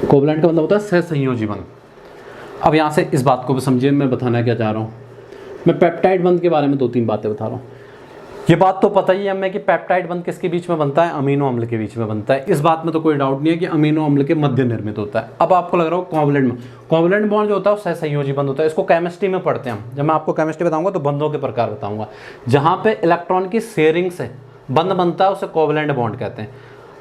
[SPEAKER 1] कोवलेंट का मतलब होता है सहसंयोजी बंध। अब यहाँ से इस बात को भी समझिए, मैं बताना क्या चाह रहा हूँ। मैं पेप्टाइड बंध के बारे में 2-3 बातें बता रहा हूँ। ये बात तो पता ही है हमें कि पेप्टाइड बंध किसके बीच में बनता है, अमीनो अम्ल के बीच में बनता है। इस बात में तो कोई डाउट नहीं है कि अमीनो अम्ल के मध्य निर्मित होता है। अब आपको लग रहा हो कोवलेंट में, कोवलेंट बॉन्ड जो होता है वो सहसंयोजी बंध होता है। इसको केमिस्ट्री में पढ़ते हैं हम। जब मैं आपको केमिस्ट्री बताऊंगा तो बंधों के प्रकार बताऊंगा। जहाँ पे इलेक्ट्रॉन की शेयरिंग से बंध बनता है उसे कोवलेंट बॉन्ड कहते हैं।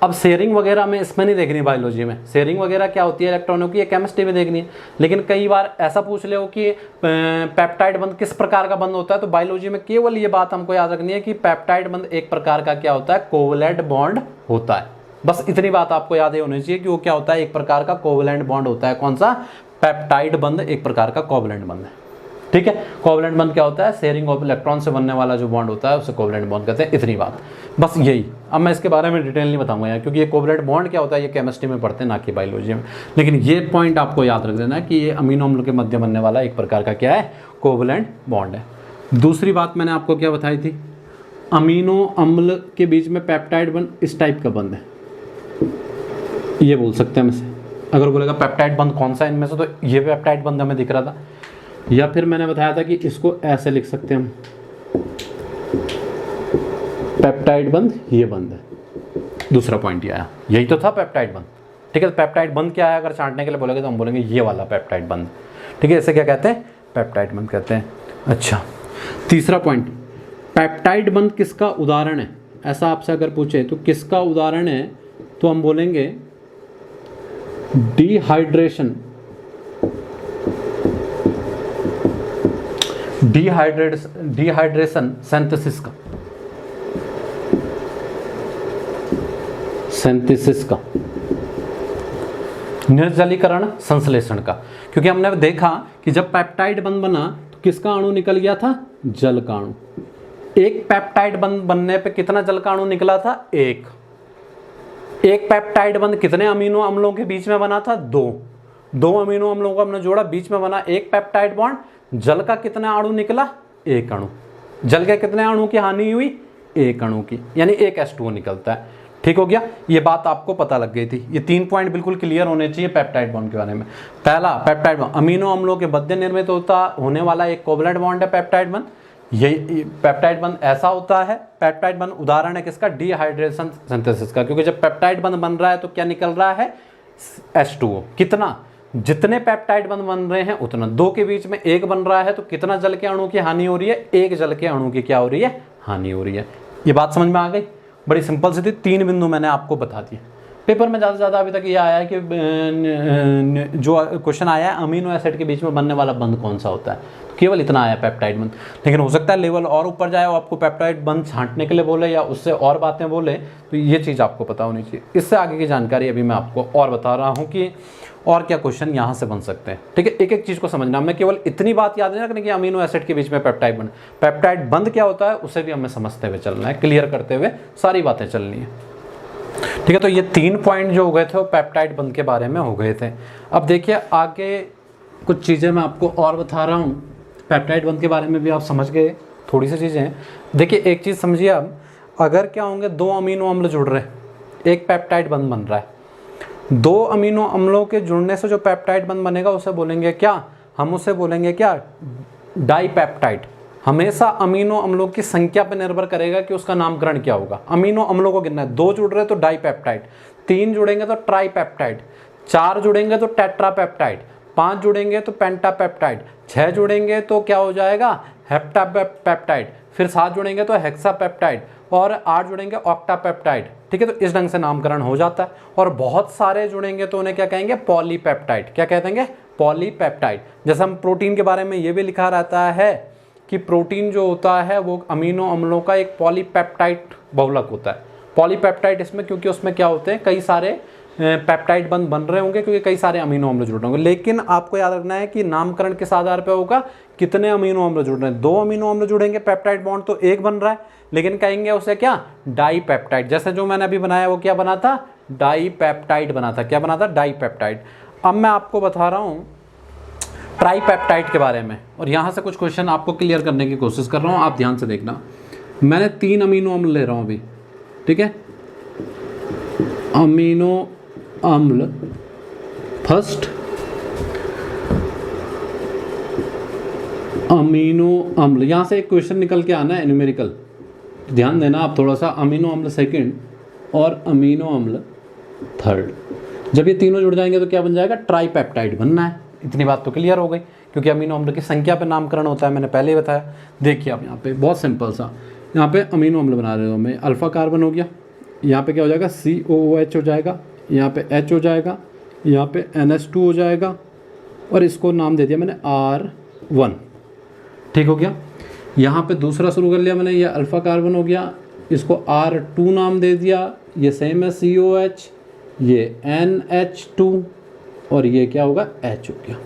[SPEAKER 1] अब शेयरिंग वगैरह में इसमें नहीं देखनी, बायोलॉजी में शेयरिंग वगैरह क्या होती है इलेक्ट्रॉनों की, ये केमिस्ट्री में देखनी है। लेकिन कई बार ऐसा पूछ ले हो कि पेप्टाइड बंध किस प्रकार का बंध होता है, तो बायोलॉजी में केवल ये बात हमको याद रखनी है कि पेप्टाइड बंध एक प्रकार का क्या होता है, कोवलेंट बॉन्ड होता है। बस इतनी बात आपको याद होनी चाहिए कि वो क्या होता है, एक प्रकार का कोवलेंट बॉन्ड होता है। कौन सा, पेप्टाइड बंध एक प्रकार का कोवलेंट बंध है। ठीक है, कोवलेंट बॉन्ड क्या होता है, शेयरिंग ऑफ इलेक्ट्रॉन से बनने वाला जो बॉन्ड होता है उसे कोवलेंट बॉन्ड कहते हैं। इतनी बात, बस यही। अब मैं इसके बारे में डिटेल नहीं बताऊंगा यार, क्योंकि ये कोवलेंट बॉन्ड क्या होता है ये केमिस्ट्री में पढ़ते हैं, ना कि बायोलॉजी में। लेकिन ये पॉइंट आपको याद रख देना कि ये अमीनो अम्ल के मध्य बनने वाला एक प्रकार का क्या है, कोवलेंट बॉन्ड है। दूसरी बात मैंने आपको क्या बताई थी, अमीनो अम्ल के बीच में पेप्टाइड बंध इस टाइप का बंध है, ये बोल सकते हैं हम इसे। अगर बोलेगा पेप्टाइड बंध कौन सा है इनमें से, तो ये पेप्टाइड बंध हमें दिख रहा था। या फिर मैंने बताया था कि इसको ऐसे लिख सकते हैं हम, पेप्टाइड बंध ये बंध है। दूसरा पॉइंट ये आया, यही तो था पेप्टाइड बंध। ठीक है, तो पेप्टाइड बंध क्या है अगर छांटने के लिए बोलेंगे तो हम बोलेंगे ये वाला पेप्टाइड बंध। ठीक है, इसे क्या कहते हैं, पेप्टाइड बंध कहते हैं। अच्छा, तीसरा पॉइंट, पेप्टाइड बंध किसका उदाहरण है, ऐसा आपसे अगर पूछे तो किसका उदाहरण है, तो हम बोलेंगे डिहाइड्रेशन, डिहाइड्रेशन सिंथेसिस का, सिंथेसिस का, निर्जलीकरण संश्लेषण का। क्योंकि हमने देखा कि जब पेप्टाइड बंध बना तो किसका अणु निकल गया था, जल का अणु। एक पेप्टाइड बंद बनने पे कितना जल का अणु निकला था? एक पेप्टाइड बंद कितने अमीनो अम्लों के बीच में बना था? दो अमीनो अम्लों को हमने जोड़ा, बीच में बना एक पेप्टाइड बॉन्ड। जल का कितना अणु निकला? एक अणु। जल के कितने अणु की हानि हुई? एक अणु की, यानी एक H2O निकलता है। ठीक हो गया, ये बात आपको पता लग गई थी। ये 3 पॉइंट बिल्कुल क्लियर होने चाहिए पेप्टाइड बॉन्ड के बारे में। पहला, पेप्टाइड बॉन्ड अमीनो अम्लों के मध्य निर्मित होने वाला एक कोवलेंट बॉन्ड है पेप्टाइड बॉन्ड। ये पेप्टाइड बंध ऐसा होता है, पेप्टाइड बंध उदाहरण है किसका? डिहाइड्रेशन सिंथेसिस का। क्योंकि जब पेप्टाइड बंध बन रहा है तो क्या निकल रहा है? H2O। कितना? जितने पेप्टाइड बंध बन रहे हैं उतना। दो के बीच में एक बन रहा है तो कितना जल के अणु की हानि हो रही है? एक जल के अणु की क्या हो रही है? हानि हो रही है। ये बात समझ में आ गई? बड़ी सिंपल सी थी, 3 बिंदु मैंने आपको बता दिए। पेपर में ज़्यादा से ज़्यादा अभी तक ये आया है कि जो क्वेश्चन आया है अमीनो एसिड के बीच में बनने वाला बंध कौन सा होता है, तो केवल इतना आया पेप्टाइड बंध। लेकिन हो सकता है लेवल और ऊपर जाए और आपको पेप्टाइड बंध छांटने के लिए बोले या उससे और बातें बोले, तो ये चीज़ आपको पता होनी चाहिए। इससे आगे की जानकारी अभी मैं आपको और बता रहा हूँ कि और क्या क्वेश्चन यहाँ से बन सकते हैं। ठीक है, एक एक चीज़ को समझना। हमें केवल इतनी बात याद नहीं रखनी कि अमीनो एसिड के बीच में पेप्टाइड बंध क्या होता है उसे भी हमें समझते हुए चलना है, क्लियर करते हुए सारी बातें चलनी है। ठीक है, तो ये 3 पॉइंट जो हो गए थे वो पेप्टाइड बंध के बारे में हो गए थे। अब देखिए आगे कुछ चीज़ें मैं आपको और बता रहा हूँ। पेप्टाइड बंध के बारे में भी आप समझ गए, थोड़ी सी चीज़ें हैं। देखिए एक चीज़ समझिए, अब अगर क्या होंगे, 2 अमीनो अम्ल जुड़ रहे हैं, एक पेप्टाइड बंध बन रहा है। 2 अमीनो अम्लों के जुड़ने से जो पेप्टाइड बंध बनेगा उसे बोलेंगे क्या? हम उसे बोलेंगे क्या? डाइपेप्टाइड। हमेशा अमीनो अम्लों की संख्या पर निर्भर करेगा कि उसका नामकरण क्या होगा। अमीनो अम्लों को गिनना है, 2 जुड़ रहे तो डाइपेप्टाइड, 3 जुड़ेंगे तो ट्राइपेप्टाइड, 4 जुड़ेंगे तो टेट्रापेप्टाइड, 5 जुड़ेंगे तो पेंटापेप्टाइड, 6 जुड़ेंगे तो क्या हो जाएगा? हेप्टापेप्टाइड, फिर 7 जुड़ेंगे तो हेक्सापेप्टाइड और 8 जुड़ेंगे ऑक्टापेप्टाइड। ठीक है, तो इस ढंग से नामकरण हो जाता है। और बहुत सारे जुड़ेंगे तो उन्हें क्या कहेंगे? पॉलीपेप्टाइड। क्या कहते हैं? पॉलीपेप्टाइड। जैसे हम प्रोटीन के बारे में ये भी लिखा रहता है कि प्रोटीन जो होता है वो अमीनो अम्लों का एक पॉलीपेप्टाइड बहुलक होता है। पॉलीपेप्टाइड इसमें क्योंकि उसमें क्या होते हैं, कई सारे पेप्टाइड बंध बन रहे होंगे क्योंकि कई सारे अमीनो अम्ल जुड़ रहे होंगे। लेकिन आपको याद रखना है कि नामकरण किस आधार पर होगा? कितने अमीनो अम्ल जुड़ रहे हैं। 2 अमीनो अम्ल जुड़ेंगे पेप्टाइड बॉन्ड तो एक बन रहा है, लेकिन कहेंगे उसे क्या? डाइपेप्टाइड। जैसे जो मैंने अभी बनाया वो क्या बना था? डाइपेप्टाइड बना था। क्या बना था? डाइपेप्टाइड। अब मैं आपको बता रहा हूँ ट्राइपेप्टाइड के बारे में, और यहाँ से कुछ क्वेश्चन आपको क्लियर करने की कोशिश कर रहा हूँ, आप ध्यान से देखना। मैंने 3 अमीनो अम्ल ले रहा हूँ अभी, ठीक है? अमीनो अम्ल फर्स्ट, अमीनो अम्ल, यहाँ से एक क्वेश्चन निकल के आना है न्यूमेरिकल, ध्यान देना आप थोड़ा सा। अमीनो अम्ल सेकंड और अमीनो अम्ल थर्ड, जब ये तीनों जुड़ जाएंगे तो क्या बन जाएगा? ट्राइपेप्टाइड बनना है। इतनी बात तो क्लियर हो गई, क्योंकि अमीनो अम्ल की संख्या पे नामकरण होता है, मैंने पहले ही बताया। देखिए आप यहाँ पे बहुत सिंपल सा, यहाँ पे अमीनो अम्ल बना रहे हो मैं, अल्फा कार्बन हो गया, यहाँ पे क्या हो जाएगा? COOH हो जाएगा, यहाँ पे H हो जाएगा, यहाँ पे NH2 हो जाएगा, और इसको नाम दे दिया मैंने R1। ठीक हो गया। यहाँ पे दूसरा शुरू कर लिया मैंने, ये अल्फा कार्बन हो गया, इसको R2 नाम दे दिया, ये सेम है COH, ये NH2, और ये क्या होगा? H हो गया।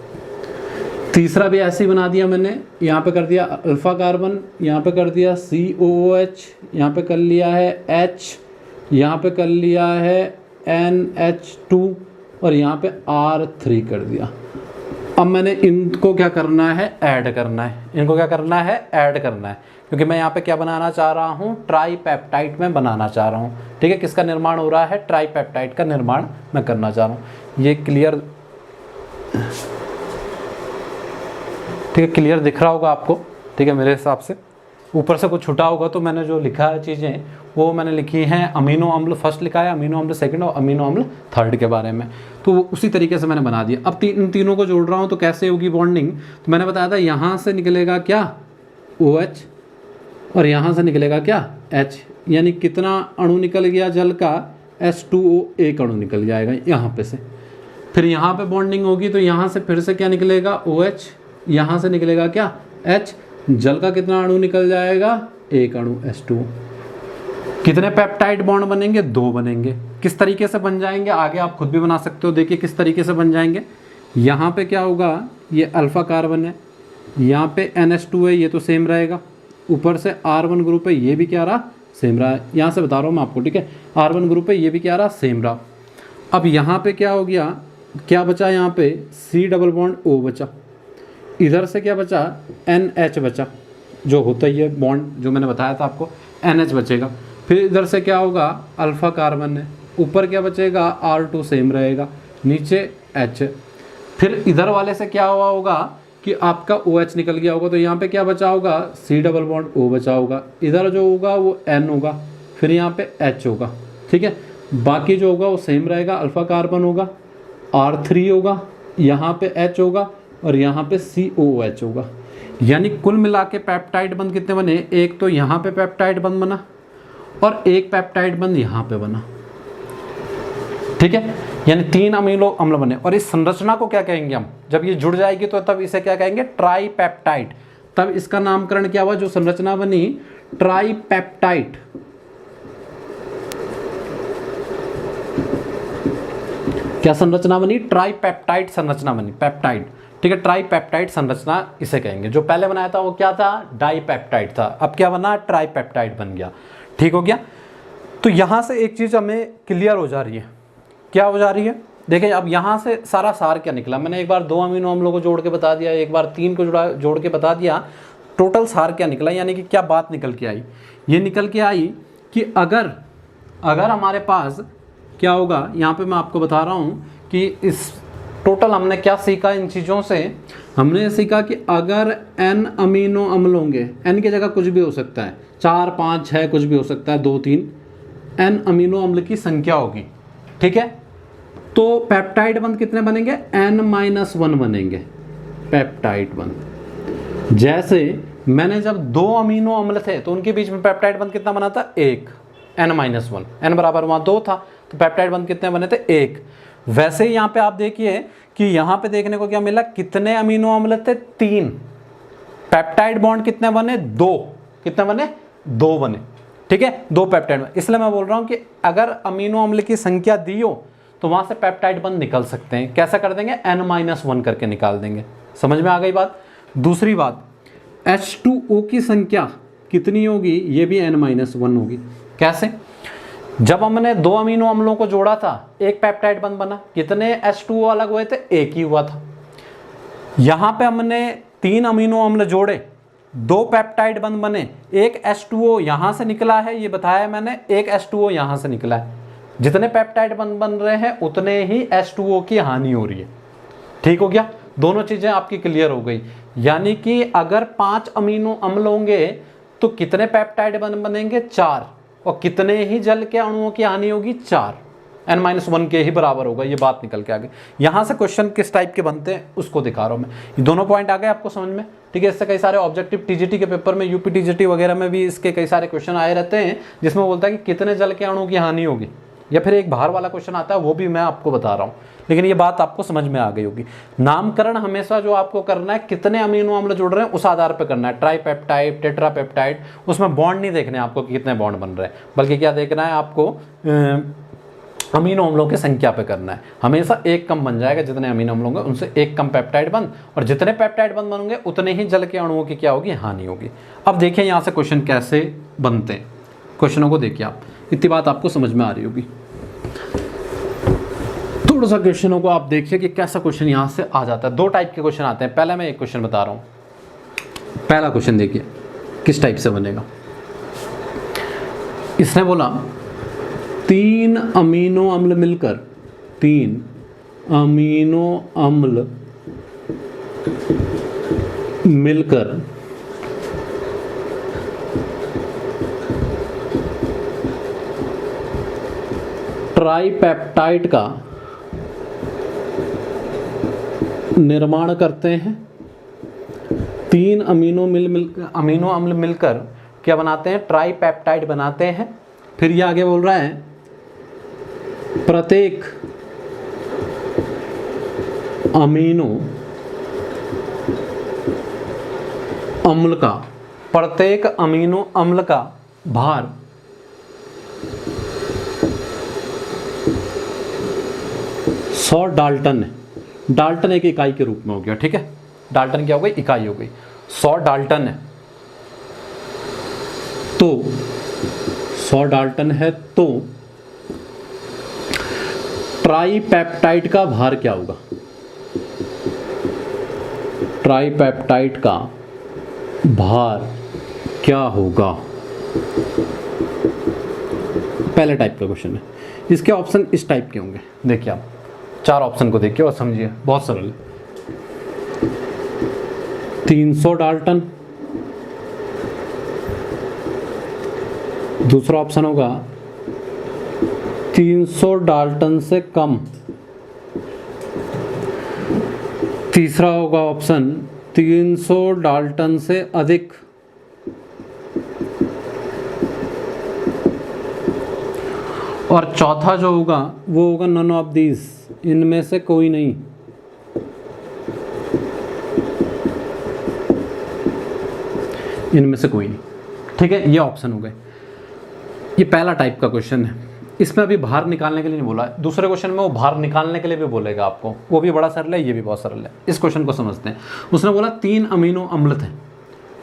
[SPEAKER 1] तीसरा भी ऐसे ही बना दिया मैंने, यहाँ पे कर दिया अल्फा कार्बन, यहाँ पे कर दिया COOH, यहाँ पे कर लिया है H, यहाँ पे कर लिया है NH2, और यहाँ पे R3 कर दिया। अब मैंने इनको क्या करना है? ऐड करना है। इनको क्या करना है? ऐड करना है, क्योंकि मैं यहाँ पे क्या बनाना चाह रहा हूँ? ट्राइपेप्टाइड में बनाना चाह रहा हूँ। ठीक है, किसका निर्माण हो रहा है? ट्राइपेप्टाइड का निर्माण मैं करना चाह रहा हूँ। ये क्लियर, ठीक है, क्लियर दिख रहा होगा आपको। ठीक है, मेरे हिसाब से ऊपर से कुछ छुटा होगा तो मैंने जो लिखा है चीज़ें वो मैंने लिखी हैं। अमीनो अम्ल फर्स्ट लिखा है, अमीनो अम्ल सेकंड और अमीनो अम्ल थर्ड के बारे में, तो उसी तरीके से मैंने बना दिया। अब इन तीनों को जोड़ रहा हूँ तो कैसे होगी बॉन्डिंग? तो मैंने बताया था यहाँ से निकलेगा क्या? OH, और यहाँ से निकलेगा क्या? H, यानी कितना अणु निकल गया जल का? H2O, एक अणु निकल जाएगा यहाँ पे से। फिर यहाँ पे बॉन्डिंग होगी तो यहाँ से फिर से क्या निकलेगा? OH, यहाँ से निकलेगा क्या? H, जल का कितना अणु निकल जाएगा? एक अणु H2O। कितने पेप्टाइड बॉन्ड बनेंगे? 2 बनेंगे। किस तरीके से बन जाएंगे आगे आप खुद भी बना सकते हो, देखिए किस तरीके से बन जाएंगे। यहाँ पे क्या होगा? ये अल्फा कार्बन है, यहाँ पे NH2 है, ये तो सेम रहेगा, ऊपर से R1 ग्रुप है, ये भी क्या रहा, सेम रहा है। यहाँ से बता रहा हूँ मैं आपको, ठीक है, R1 ग्रुप है, ये भी क्या रहा, सेम रहा। अब यहाँ पे क्या हो गया, क्या बचा यहाँ पे, C डबल बॉन्ड O बचा, इधर से क्या बचा, NH बचा, जो होता ही है बॉन्ड जो मैंने बताया था आपको, NH बचेगा। फिर इधर से क्या होगा, अल्फा कार्बन है, ऊपर क्या बचेगा, R2 सेम रहेगा, नीचे H। फिर इधर वाले से क्या हुआ होगा कि आपका OH निकल गया होगा, तो यहाँ पे क्या बचा होगा, C डबल बॉन्ड O बचा होगा, इधर जो होगा वो N होगा, फिर यहाँ पे H होगा, ठीक है। बाकी जो होगा वो सेम रहेगा, अल्फा कार्बन होगा, R3 होगा, यहाँ पे H होगा और यहाँ पे COOH होगा। यानी कुल मिला के पेप्टाइड बंद कितने बने, एक तो यहाँ पे पेप्टाइड बंद बना और एक पेप्टाइड बंद यहाँ पे बना, ठीक है। यानी 3 अमीनो अम्ल बने। और इस संरचना को क्या कहेंगे हम, जब ये जुड़ जाएगी तो तब इसे क्या कहेंगे, ट्राईपेप्टाइड। तब इसका नामकरण क्या हुआ, जो संरचना बनी, ट्राईपेप्टाइड। क्या संरचना बनी, ट्राईपेप्टाइड संरचना बनी, पेप्टाइड, ठीक है, ट्राईपेप्टाइड संरचना इसे कहेंगे। जो पहले बनाया था वो क्या था, डाईपेप्टाइड था, अब क्या बना, ट्राईपेप्टाइड बन गया, ठीक हो गया। तो यहां से एक चीज हमें क्लियर हो जा रही है, क्या हो जा रही है, देखिए अब यहाँ से सारा सार क्या निकला, मैंने एक बार 2 अमीनो अम्लों को जोड़ के बता दिया, एक बार 3 को जोड़ के बता दिया, टोटल सार क्या निकला, यानी कि क्या बात निकल के आई, ये निकल के आई कि अगर हमारे पास क्या होगा, यहाँ पे मैं आपको बता रहा हूँ कि इस टोटल हमने क्या सीखा इन चीज़ों से, हमने सीखा कि अगर n अमीनो अम्ल होंगे, n की जगह कुछ भी हो सकता है, 4 5 6 कुछ भी हो सकता है, 2 3 n अमीनो अम्ल की संख्या होगी, ठीक है, तो पेप्टाइड बंद कितने बनेंगे, n-1 बनेंगे पेप्टाइड बंद। जैसे मैंने जब 2 अमीनो अम्ल थे तो उनके बीच में पेप्टाइड बंद कितना बना था, 1, n-1, n बराबर वहाँ 2 था, तो पेप्टाइड बंद कितने बने थे, 1। वैसे ही यहाँ पे आप देखिए कि यहाँ पे देखने को क्या मिला, कितने अमीनो अम्ल थे, 3, पेप्टाइड बॉन्ड कितने बने, 2, कितने बने, 2 बने, ठीक है, 2 पेप्टाइड। इसलिए मैं बोल रहा हूँ कि अगर अमीनो अम्ल की संख्या दी हो तो वहां से पेप्टाइड बंद निकल सकते हैं, कैसा कर देंगे, n-1 करके निकाल देंगे। समझ में आ गई बात। दूसरी बात, H2O की संख्या कितनी होगी, ये भी n-1 होगी। कैसे, जब हमने 2 अमीनो अम्लों को जोड़ा था, एक पेप्टाइड बंद बना, कितने H2O अलग हुए थे, एक ही हुआ था। यहां पे हमने 3 अमीनो अम्ल जोड़े, 2 पेप्टाइड बंद बने, एक H2O यहां से निकला है, ये बताया मैंने, एक H2O यहां से निकला है। जितने पेप्टाइड बन रहे हैं उतने ही H2O की हानि हो रही है, ठीक हो गया। दोनों चीजें आपकी क्लियर हो गई। यानी कि अगर 5 अमीनो अम्ल होंगे तो कितने पेप्टाइड बनेंगे, 4, और कितने ही जल के अणुओं की हानि होगी, 4, n-1 के ही बराबर होगा। ये बात निकल के आ गई। यहां से क्वेश्चन किस टाइप के बनते हैं उसको दिखा रहा हूं मैं। ये दोनों पॉइंट आ गए आपको समझ में, ठीक है। इससे कई सारे ऑब्जेक्टिव टीजीटी के पेपर में, यूपी टीजीटी वगैरह में भी इसके कई सारे क्वेश्चन आए रहते हैं, जिसमें बोलता है कि कितने जल के अणुओं की हानि होगी, या फिर एक बाहर वाला क्वेश्चन आता है, वो भी मैं आपको बता रहा हूँ। लेकिन ये बात आपको समझ में आ गई होगी। नामकरण हमेशा जो आपको करना है, कितने अमीनो अम्ल जुड़ रहे हैं उस आधार पर करना है, ट्राईपेप्टाइड, टेट्रापेप्टाइड, उसमें बॉन्ड नहीं देखने आपको कि कितने बॉन्ड बन रहे हैं, बल्कि क्या देखना है आपको, अमीनो अम्लों की संख्या पे करना है। हमेशा एक कम बन जाएगा, जितने अमीनो अम्ल होंगे उनसे एक कम पेप्टाइड बंद, और जितने पेप्टाइड बंद बनोगे उतने ही जल के अणुओं की क्या होगी, हानि होगी। अब देखिए यहाँ से क्वेश्चन कैसे बनते हैं, क्वेश्चनों को देखिए आप, इतनी बात आपको समझ में आ रही होगी। थोड़ा सा क्वेश्चनों को आप देखिए कि कैसा क्वेश्चन यहाँ से आ जाता है। 2 टाइप के क्वेश्चन आते हैं। पहले मैं एक क्वेश्चन बता रहा हूँ, पहला क्वेश्चन देखिए किस टाइप से बनेगा। इसने बोला 3 अमीनो अम्ल मिलकर, 3 अमीनो अम्ल मिलकर ट्राईपेप्टाइड का निर्माण करते हैं। 3 अमीनो अम्ल मिलकर क्या बनाते हैं, ट्राईपेप्टाइड बनाते हैं। फिर ये आगे बोल रहा है प्रत्येक अमीनो अम्ल का भार 100 डाल्टन है। डाल्टन एक इकाई के रूप में हो गया, ठीक है। डाल्टन क्या हो गई, इकाई हो गई। 100 डाल्टन है। तो 100 डाल्टन है तो ट्राईपेप्टाइड का भार क्या होगा? ट्राईपेप्टाइड का भार क्या होगा? पहले टाइप का क्वेश्चन है। इसके ऑप्शन इस टाइप के होंगे। देखिए आप 4 ऑप्शन को देखिए और समझिए, बहुत सरल है। 300 डाल्टन, दूसरा ऑप्शन होगा 300 डाल्टन से कम, तीसरा होगा ऑप्शन 300 डाल्टन से अधिक, और चौथा जो होगा वो होगा नन ऑफ दीज, इनमें से कोई नहीं। इनमें से कोई नहीं। ठीक है, ये ऑप्शन हो गए। ये पहला टाइप का क्वेश्चन है। इसमें अभी भार निकालने के लिए नहीं बोला है। दूसरे क्वेश्चन में वो भार निकालने के लिए भी बोलेगा आपको, वो भी बड़ा सरल है, ये भी बहुत सरल है। इस क्वेश्चन को समझते हैं। उसने बोला 3 अमीनो अम्ल थे,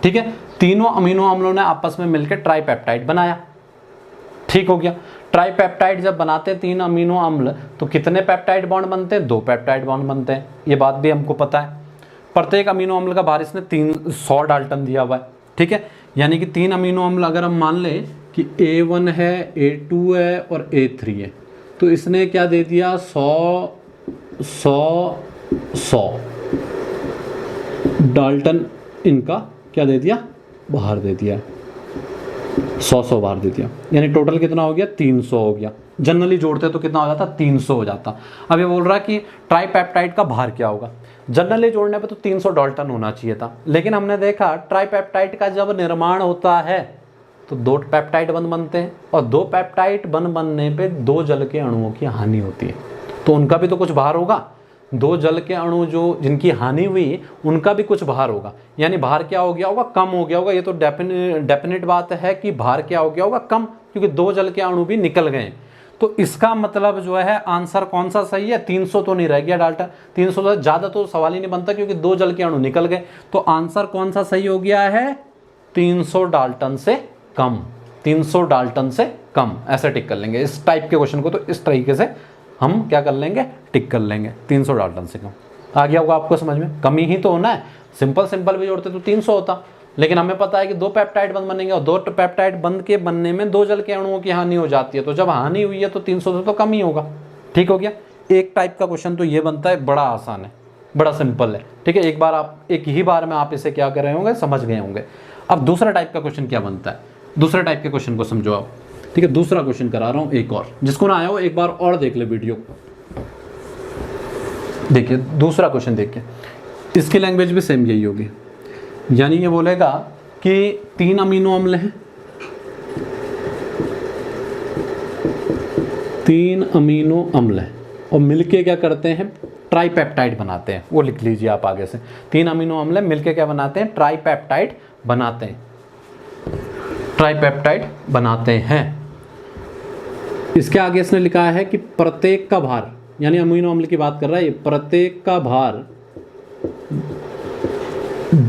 [SPEAKER 1] ठीक है, तीनों अमीनो अम्लों ने आपस में मिलकर ट्राईपेप्टाइड बनाया। ठीक हो गया। ट्राईपेप्टाइड जब बनाते हैं 3 अमीनो अम्ल तो कितने पेप्टाइड बॉन्ड बनते हैं? 2 पेप्टाइड बॉन्ड बनते हैं। ये बात भी हमको पता है। प्रत्येक अमीनो अम्ल का भार इसने 300 डाल्टन दिया हुआ है। ठीक है, यानी कि 3 अमीनो अम्ल अगर हम मान लें कि A1 है, A2 है और A3 है, तो इसने क्या दे दिया? 100 डाल्टन इनका क्या दे दिया? भार दे दिया। 100 भार दे दिया, यानी टोटल कितना हो गया? 300 हो गया। जनरली जोड़ते तो कितना हो जाता? 300 हो जाता। अब ये बोल रहा है कि ट्राईपेप्टाइड का भार क्या होगा? जनरली जोड़ने पे तो 300 डाल्टन होना चाहिए था, लेकिन हमने देखा ट्राईपेप्टाइड का जब निर्माण होता है तो 2 पेप्टाइड बंध बनते हैं, और 2 पेप्टाइड बंध बनने पे 2 जल के अणुओं की हानि होती है, तो उनका भी तो कुछ भार होगा। 2 जल के अणु जो जिनकी हानि हुई उनका भी कुछ भार होगा, यानी भार क्या हो गया होगा? कम हो गया होगा। ये तो डेफिनेट बात है कि भार क्या हो गया होगा? कम, क्योंकि 2 जल के अणु भी निकल गए। तो इसका मतलब जो है आंसर कौन सा सही है? 300 तो नहीं रह गया डाल्टन। 300 से ज़्यादा तो सवाल ही नहीं बनता, क्योंकि 2 जल के अणु निकल गए। तो आंसर कौन सा सही हो गया है? 300 डाल्टन से कम। 300 डाल्टन से कम, ऐसे टिक कर लेंगे। इस टाइप के क्वेश्चन को तो इस तरीके से हम क्या कर लेंगे? टिक कर लेंगे। 300 डाल्टन से कम आ गया होगा आपको समझ में? कमी ही तो होना है। सिंपल भी जोड़ते तो 300 होता, लेकिन हमें पता है कि 2 पेप्टाइड बंध बनेंगे, और 2 पेप्टाइड बंध के बनने में 2 जल के अणुओं की हानि हो जाती है। तो जब हानि हुई है तो 300 से तो कम ही होगा। ठीक हो गया। एक टाइप का क्वेश्चन तो ये बनता है, बड़ा आसान है, बड़ा सिंपल है। ठीक है, एक ही बार में आप इसे क्या कर रहे होंगे? समझ गए होंगे। अब दूसरा टाइप का क्वेश्चन क्या बनता है? दूसरे टाइप के क्वेश्चन को समझो आप। ठीक है, दूसरा क्वेश्चन करा रहा हूं एक और, जिसको ना आया हो एक बार और देख ले वीडियो। देखिए दूसरा क्वेश्चन देखिए, इसकी लैंग्वेज भी सेम यही होगी। यानी ये बोलेगा कि 3 अमीनो अम्ल हैं, 3 अमीनो अम्ल हैं और मिलके क्या करते हैं? ट्राईपेप्टाइड बनाते हैं। वो लिख लीजिए आप आगे से। 3 अमीनो अम्ल मिलके क्या बनाते हैं? ट्राईपेप्टाइड बनाते हैं। ट्राईपेप्टाइड बनाते हैं। इसके आगे इसने लिखा है कि प्रत्येक का भार, यानी अमीनो अम्ल की बात कर रहा है ये, प्रत्येक का भार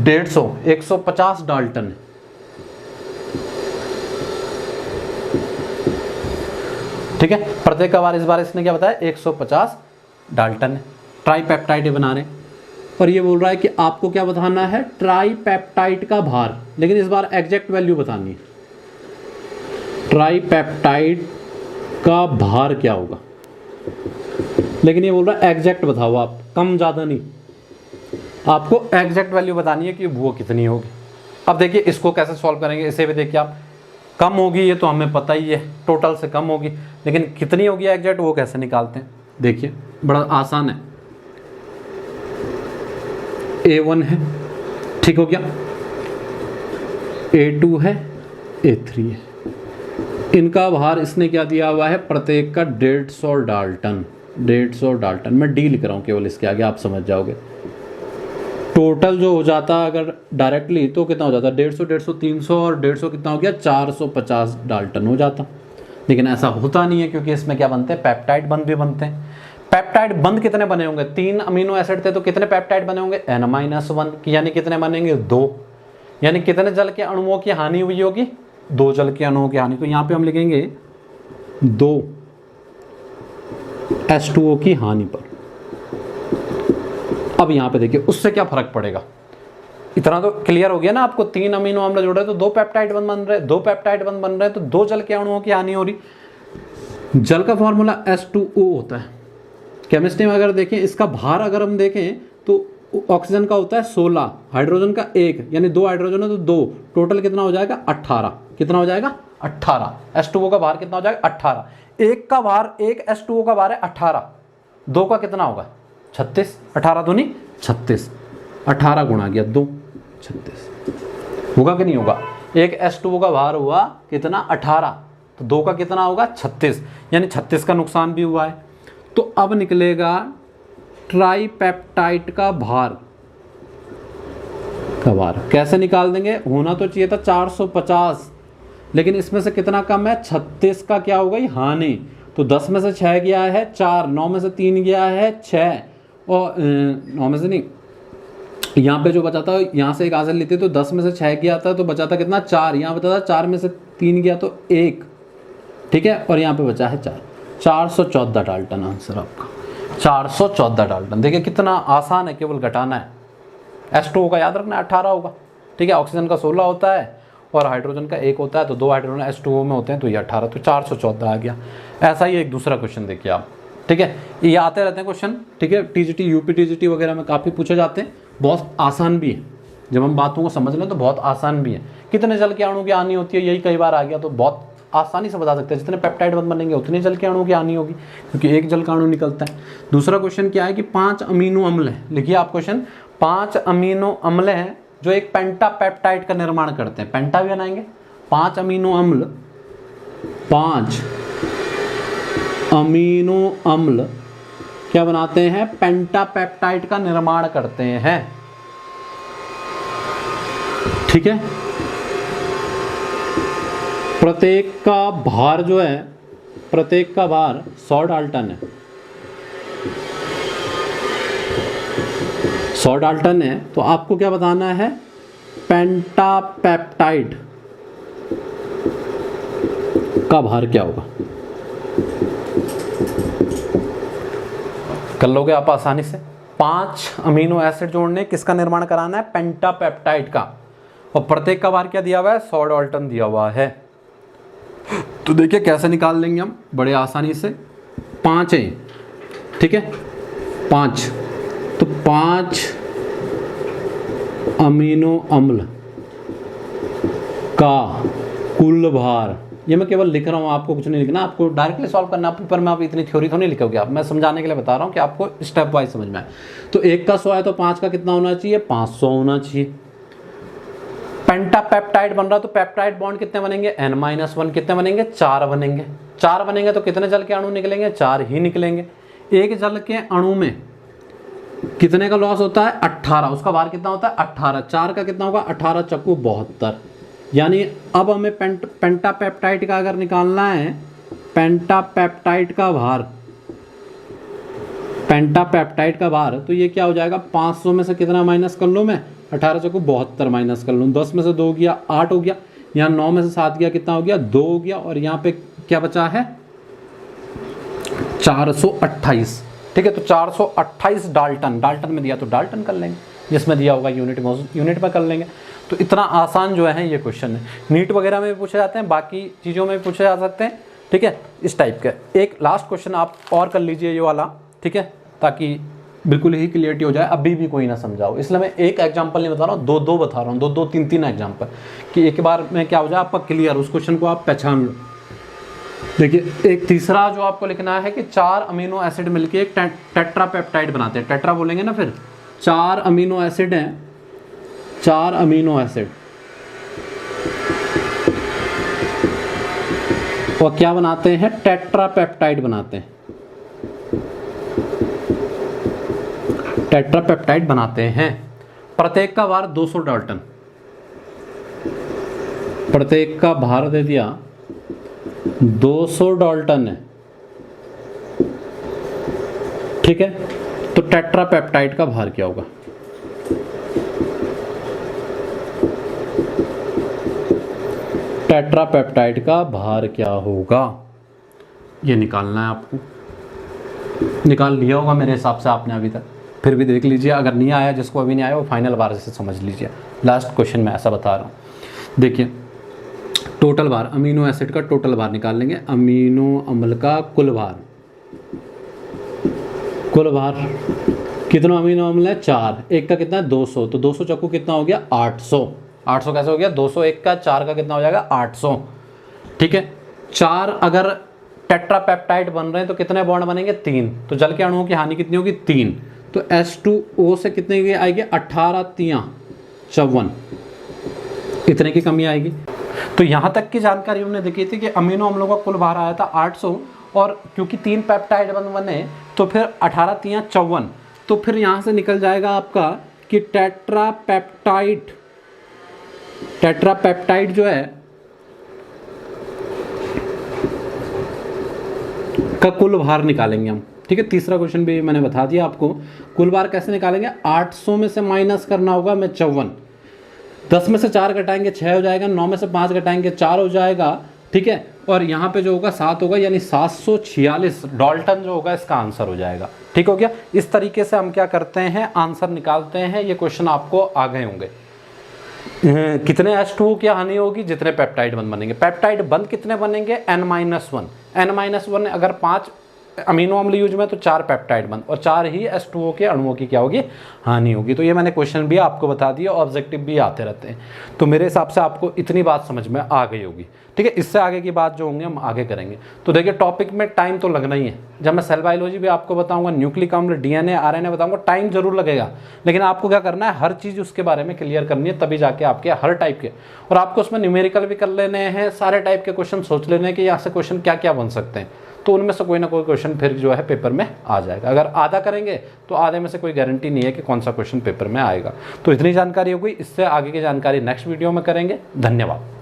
[SPEAKER 1] 150 डाल्टन है। ठीक है, प्रत्येक का भार इस बार इसने क्या बताया? 150 डाल्टन है। ट्राईपेप्टाइड बना रहे, और ये बोल रहा है कि आपको क्या बताना है? ट्राईपेप्टाइड का भार, लेकिन इस बार एग्जैक्ट वैल्यू बतानी है। ट्राईपेप्टाइड का भार क्या होगा? लेकिन ये बोल रहा है एग्जैक्ट बताओ आप, कम ज़्यादा नहीं, आपको एग्जैक्ट वैल्यू बतानी है कि वो कितनी होगी। अब देखिए इसको कैसे सॉल्व करेंगे। इसे भी देखिए आप, कम होगी ये तो हमें पता ही है, टोटल से कम होगी, लेकिन कितनी होगी एग्जैक्ट वो कैसे निकालते हैं? देखिए बड़ा आसान है। A1 है, ठीक हो गया, A2 है, A3 है। इनका भार इसने क्या दिया हुआ है? प्रत्येक का 150 डाल्टन। 150 डाल्टन, मैं डी लिख रहा हूँ केवल, इसके आगे आप समझ जाओगे। टोटल जो हो जाता अगर डायरेक्टली तो कितना हो जाता? 150, 150, 300 और 150 कितना हो गया? 450 डाल्टन हो जाता। लेकिन ऐसा होता नहीं है, क्योंकि इसमें क्या बनते हैं? पेप्टाइड बंध भी बनते हैं। पेप्टाइड बंध कितने बने होंगे? 3 अमीनो एसिड थे तो कितने पेप्टाइड बने होंगे? N-1, यानी कितने बनेंगे? 2। यानी कितने जल के अणुओं की हानि हुई होगी? 2 जल के अणुओं की हानि, तो यहाँ पे हम लिखेंगे 2 H2O की हानि पर। अब यहाँ पे देखिए उससे क्या फर्क पड़ेगा, इतना तो क्लियर हो गया ना आपको। 3 अमीनो अम्ल जोड़े तो 2 पेप्टाइड बन रहे हैं, 2 पेप्टाइड बन रहे हैं तो 2 जल के अणुओं की हानि हो रही। जल का फॉर्मूला H2O होता है। केमिस्ट्री में अगर देखें इसका भार अगर हम देखें तो ऑक्सीजन का होता है 16, हाइड्रोजन का 1, यानी 2 हाइड्रोजन है तो 2, टोटल कितना हो जाएगा 18। कितना हो जाएगा 18। H2O का भार कितना हो जाएगा 18। एक का भार, एक H2O का भार है 18, 2 का कितना होगा 36, 18 दूनी 36, 18 गुणा गया 2, 36 होगा कि नहीं होगा। एक H2O का भार हुआ कितना 18, तो 2 का कितना होगा 36, यानी 36 का नुकसान भी हुआ है। तो अब निकलेगा ट्राइपेप्टाइड का भार, कैसे निकाल देंगे, होना तो चाहिए था 450, लेकिन इसमें से कितना कम है 36 का क्या हो गई हानि, तो 10 में से 6 गया है 4, 9 में से 3 गया है 6, और 9 में से नहीं, यहाँ पे जो बचा था यहाँ से एक आंसर लेते तो 10 में से 6 गया था तो बचा था कितना 4, यहाँ बचा था 4 में से 3 गया तो 1, ठीक है, और यहाँ पे बचा है 4, 414 डाल्टन आंसर आपका, 414 डाल्टन। देखिए कितना आसान है, केवल घटाना है। H2O का याद रखना है 18 होगा, ठीक है, ऑक्सीजन का 16 होता है और हाइड्रोजन का 1 होता है, तो 2 हाइड्रोजन H2O में होते हैं तो ये 18, तो 414 आ गया। ऐसा ही एक दूसरा क्वेश्चन देखिए आप, ठीक है, ये आते रहते हैं क्वेश्चन, ठीक है, TGT यूपी TGT वगैरह में काफ़ी पूछे जाते हैं, बहुत आसान भी है, जब हम बातों को समझ लें तो बहुत आसान भी है। कितने जल के अणु की हानि होती है, यही कई बार आ गया, तो बहुत आसानी से बता सकते हैं, जितने पेप्टाइड बनेंगे उतने जल के अणु की हानि होगी, क्योंकि एक जल का अणु निकलता है। दूसरा क्वेश्चन क्या है कि 5 अमीनो अम्ल है, लिखिए आप क्वेश्चन, 5 अमीनो अम्ल हैं जो एक पेंटापेप्टाइड का निर्माण करते हैं, पेंटा भी बनाएंगे, 5 अमीनो अम्ल, 5 अमीनो अम्ल क्या बनाते हैं, पेंटापेप्टाइड का निर्माण करते हैं, ठीक है। प्रत्येक का भार जो है, प्रत्येक का भार 100 डाल्टन है, 100 डाल्टन है, तो आपको क्या बताना है, पेंटापेप्टाइड का भार क्या होगा, कर लोगे आप आसानी से। 5 अमीनो एसिड जोड़ने, किसका निर्माण कराना है, पेंटापेप्टाइड का, और प्रत्येक का भार क्या दिया हुआ है 100 डाल्टन दिया हुआ है। तो देखिए कैसे निकाल लेंगे हम, बड़े आसानी से, 5 है, ठीक है, 5, तो 5 अमीनो अम्ल का कुल भार, ये मैं केवल लिख रहा हूँ, आपको कुछ नहीं लिखना, आपको डायरेक्टली सॉल्व करना, पेपर में आप इतनी थ्योरी तो नहीं लिखोगे आप, मैं समझाने के लिए बता रहा हूँ कि आपको स्टेप वाइज समझ में आए। तो 1 का 100 है तो 5 का कितना होना चाहिए, 500 होना चाहिए। पेंटापेप्टाइड बन रहा तो पेप्टाइड बॉन्ड कितने बनेंगे, N-1, कितने बनेंगे, 4 बनेंगे, 4 बनेंगे तो कितने जल के अणु निकलेंगे, 4 ही निकलेंगे। एक जल के अणु में कितने का लॉस होता है, 18, उसका भार कितना होता है 18, 4 का कितना होगा 18 चक्कू 72, यानी अब हमें पेंटापेप्टाइड का अगर निकालना है, पेंटापेप्टाइड का भार, पेंटापेप्टाइड का भार, तो ये क्या हो जाएगा, 500 में से कितना माइनस कर लूँ मैं, 18 चक्कू 72 माइनस कर लूँ, 10 में से 2 गया 8 हो गया, यहाँ 9 में से 7 गया कितना हो गया 2 हो गया, और यहाँ पे क्या बचा है 428, ठीक है। तो 428 डाल्टन, डाल्टन में दिया तो डाल्टन कर लेंगे, जिसमें दिया होगा यूनिट में कर लेंगे। तो इतना आसान जो है ये क्वेश्चन है, नीट वगैरह में भी पूछे जाते हैं, बाकी चीज़ों में भी पूछे जा सकते हैं, ठीक है, इस टाइप के। एक लास्ट क्वेश्चन आप और कर लीजिए ये वाला, ठीक है, ताकि बिल्कुल ही क्लियरिटी हो जाए, अभी भी कोई ना समझाओ, इसलिए मैं एक एग्जांपल नहीं बता रहा हूँ, दो बता रहा हूँ, दो 3 एग्जांपल, कि एक बार में क्या हो जाए आपका क्लियर, उस क्वेश्चन को आप पहचान लो। देखिए एक तीसरा जो आपको लिखना है कि 4 अमीनो एसिड मिलके एक टेट्रापेप्टाइड बनाते हैं, टेट्रा बोलेंगे ना, फिर 4 अमीनो एसिड हैं, 4 अमीनो एसिड, और क्या बनाते हैं, टेट्रापेप्टाइड बनाते हैं, टेट्रापेप्टाइड बनाते हैं। प्रत्येक का भार 200 डाल्टन, प्रत्येक का भार दे दिया 200 डाल्टन है, ठीक है। तो टेट्रापेप्टाइड का भार क्या होगा, टेट्रापेप्टाइड का भार क्या होगा, ये निकालना है आपको। निकाल लिया होगा मेरे हिसाब से आपने अभी तक, फिर भी देख लीजिए, अगर नहीं आया, जिसको अभी नहीं आया वो फाइनल बार से समझ लीजिए। लास्ट क्वेश्चन में ऐसा बता रहा हूँ, देखिए टोटल भार, अमीनो एसिड का टोटल भार निकाल लेंगे, अमीनो अम्ल का कुल भार। कुल भार कितना अमीनो अम्ल है, 4, एक का कितना है 200, तो 200 चक्कू कितना हो गया 800। 800 कैसे हो गया, 201 का 4 का कितना हो जाएगा 800, ठीक है। 4 अगर टेट्रापेप्टाइड बन रहे हैं तो कितने बॉन्ड बनेंगे, 3, तो जल के अणुओं की हानि कितनी होगी 3, तो H2O से कितने की आएगी 18 3 54, इतने की कमी आएगी। तो यहाँ तक की जानकारी हमने देखी थी कि अमीनो अम्लों का कुल भार आया था 800, और क्योंकि 3 पेप्टाइड बने तो फिर 18 3 54, तो फिर यहाँ से निकल जाएगा आपका कि टेट्रापेप्टाइड जो है का कुल भार निकालेंगे हम, ठीक है। तीसरा क्वेश्चन भी मैंने बता दिया आपको, कुल भार कैसे निकालेंगे, 800 में से माइनस करना होगा में 54, 10 में से 4 घटाएंगे 6 हो जाएगा, 9 में से 5 घटाएंगे 4 हो जाएगा, ठीक है। और यहाँ पे जो होगा 7 होगा, यानी 746 डाल्टन जो होगा इसका आंसर हो जाएगा, ठीक हो गया। इस तरीके से हम क्या करते हैं, आंसर निकालते हैं। ये क्वेश्चन आपको आ गए होंगे। कितने H2O की हानि होगी, जितने पेप्टाइड बंद बनेंगे। पेप्टाइड बंद कितने बनेंगे, N-1, N-1 अगर 5 अमीनो अम्ल यूज में तो 4 पेप्टाइड बंद, और 4 ही H2O के अणुओं की क्या होगी, हानि होगी। तो ये मैंने क्वेश्चन भी आपको बता दिया, ऑब्जेक्टिव भी आते रहते हैं। तो मेरे हिसाब से आपको इतनी बात समझ में आ गई होगी, ठीक है। इससे आगे की बात जो होंगे हम आगे करेंगे। तो देखिए टॉपिक में टाइम तो लगना ही है। जब मैं सेल बायोलॉजी भी आपको बताऊंगा, न्यूक्लिक अम्ल, DNA, RNA बताऊंगा, टाइम जरूर लगेगा, लेकिन आपको क्या करना है, हर चीज़ उसके बारे में क्लियर करनी है, तभी जाके आपके हर टाइप के, और आपको उसमें न्यूमेरिकल भी कर लेने हैं, सारे टाइप के क्वेश्चन सोच लेने हैं कि यहाँ से क्वेश्चन क्या क्या बन सकते हैं। तो उनमें से कोई ना कोई क्वेश्चन फिर जो है पेपर में आ जाएगा। अगर आधा करेंगे तो आधे में से कोई गारंटी नहीं है कि कौन सा क्वेश्चन पेपर में आएगा। तो इतनी जानकारी हो गई, इससे आगे की जानकारी नेक्स्ट वीडियो में करेंगे। धन्यवाद।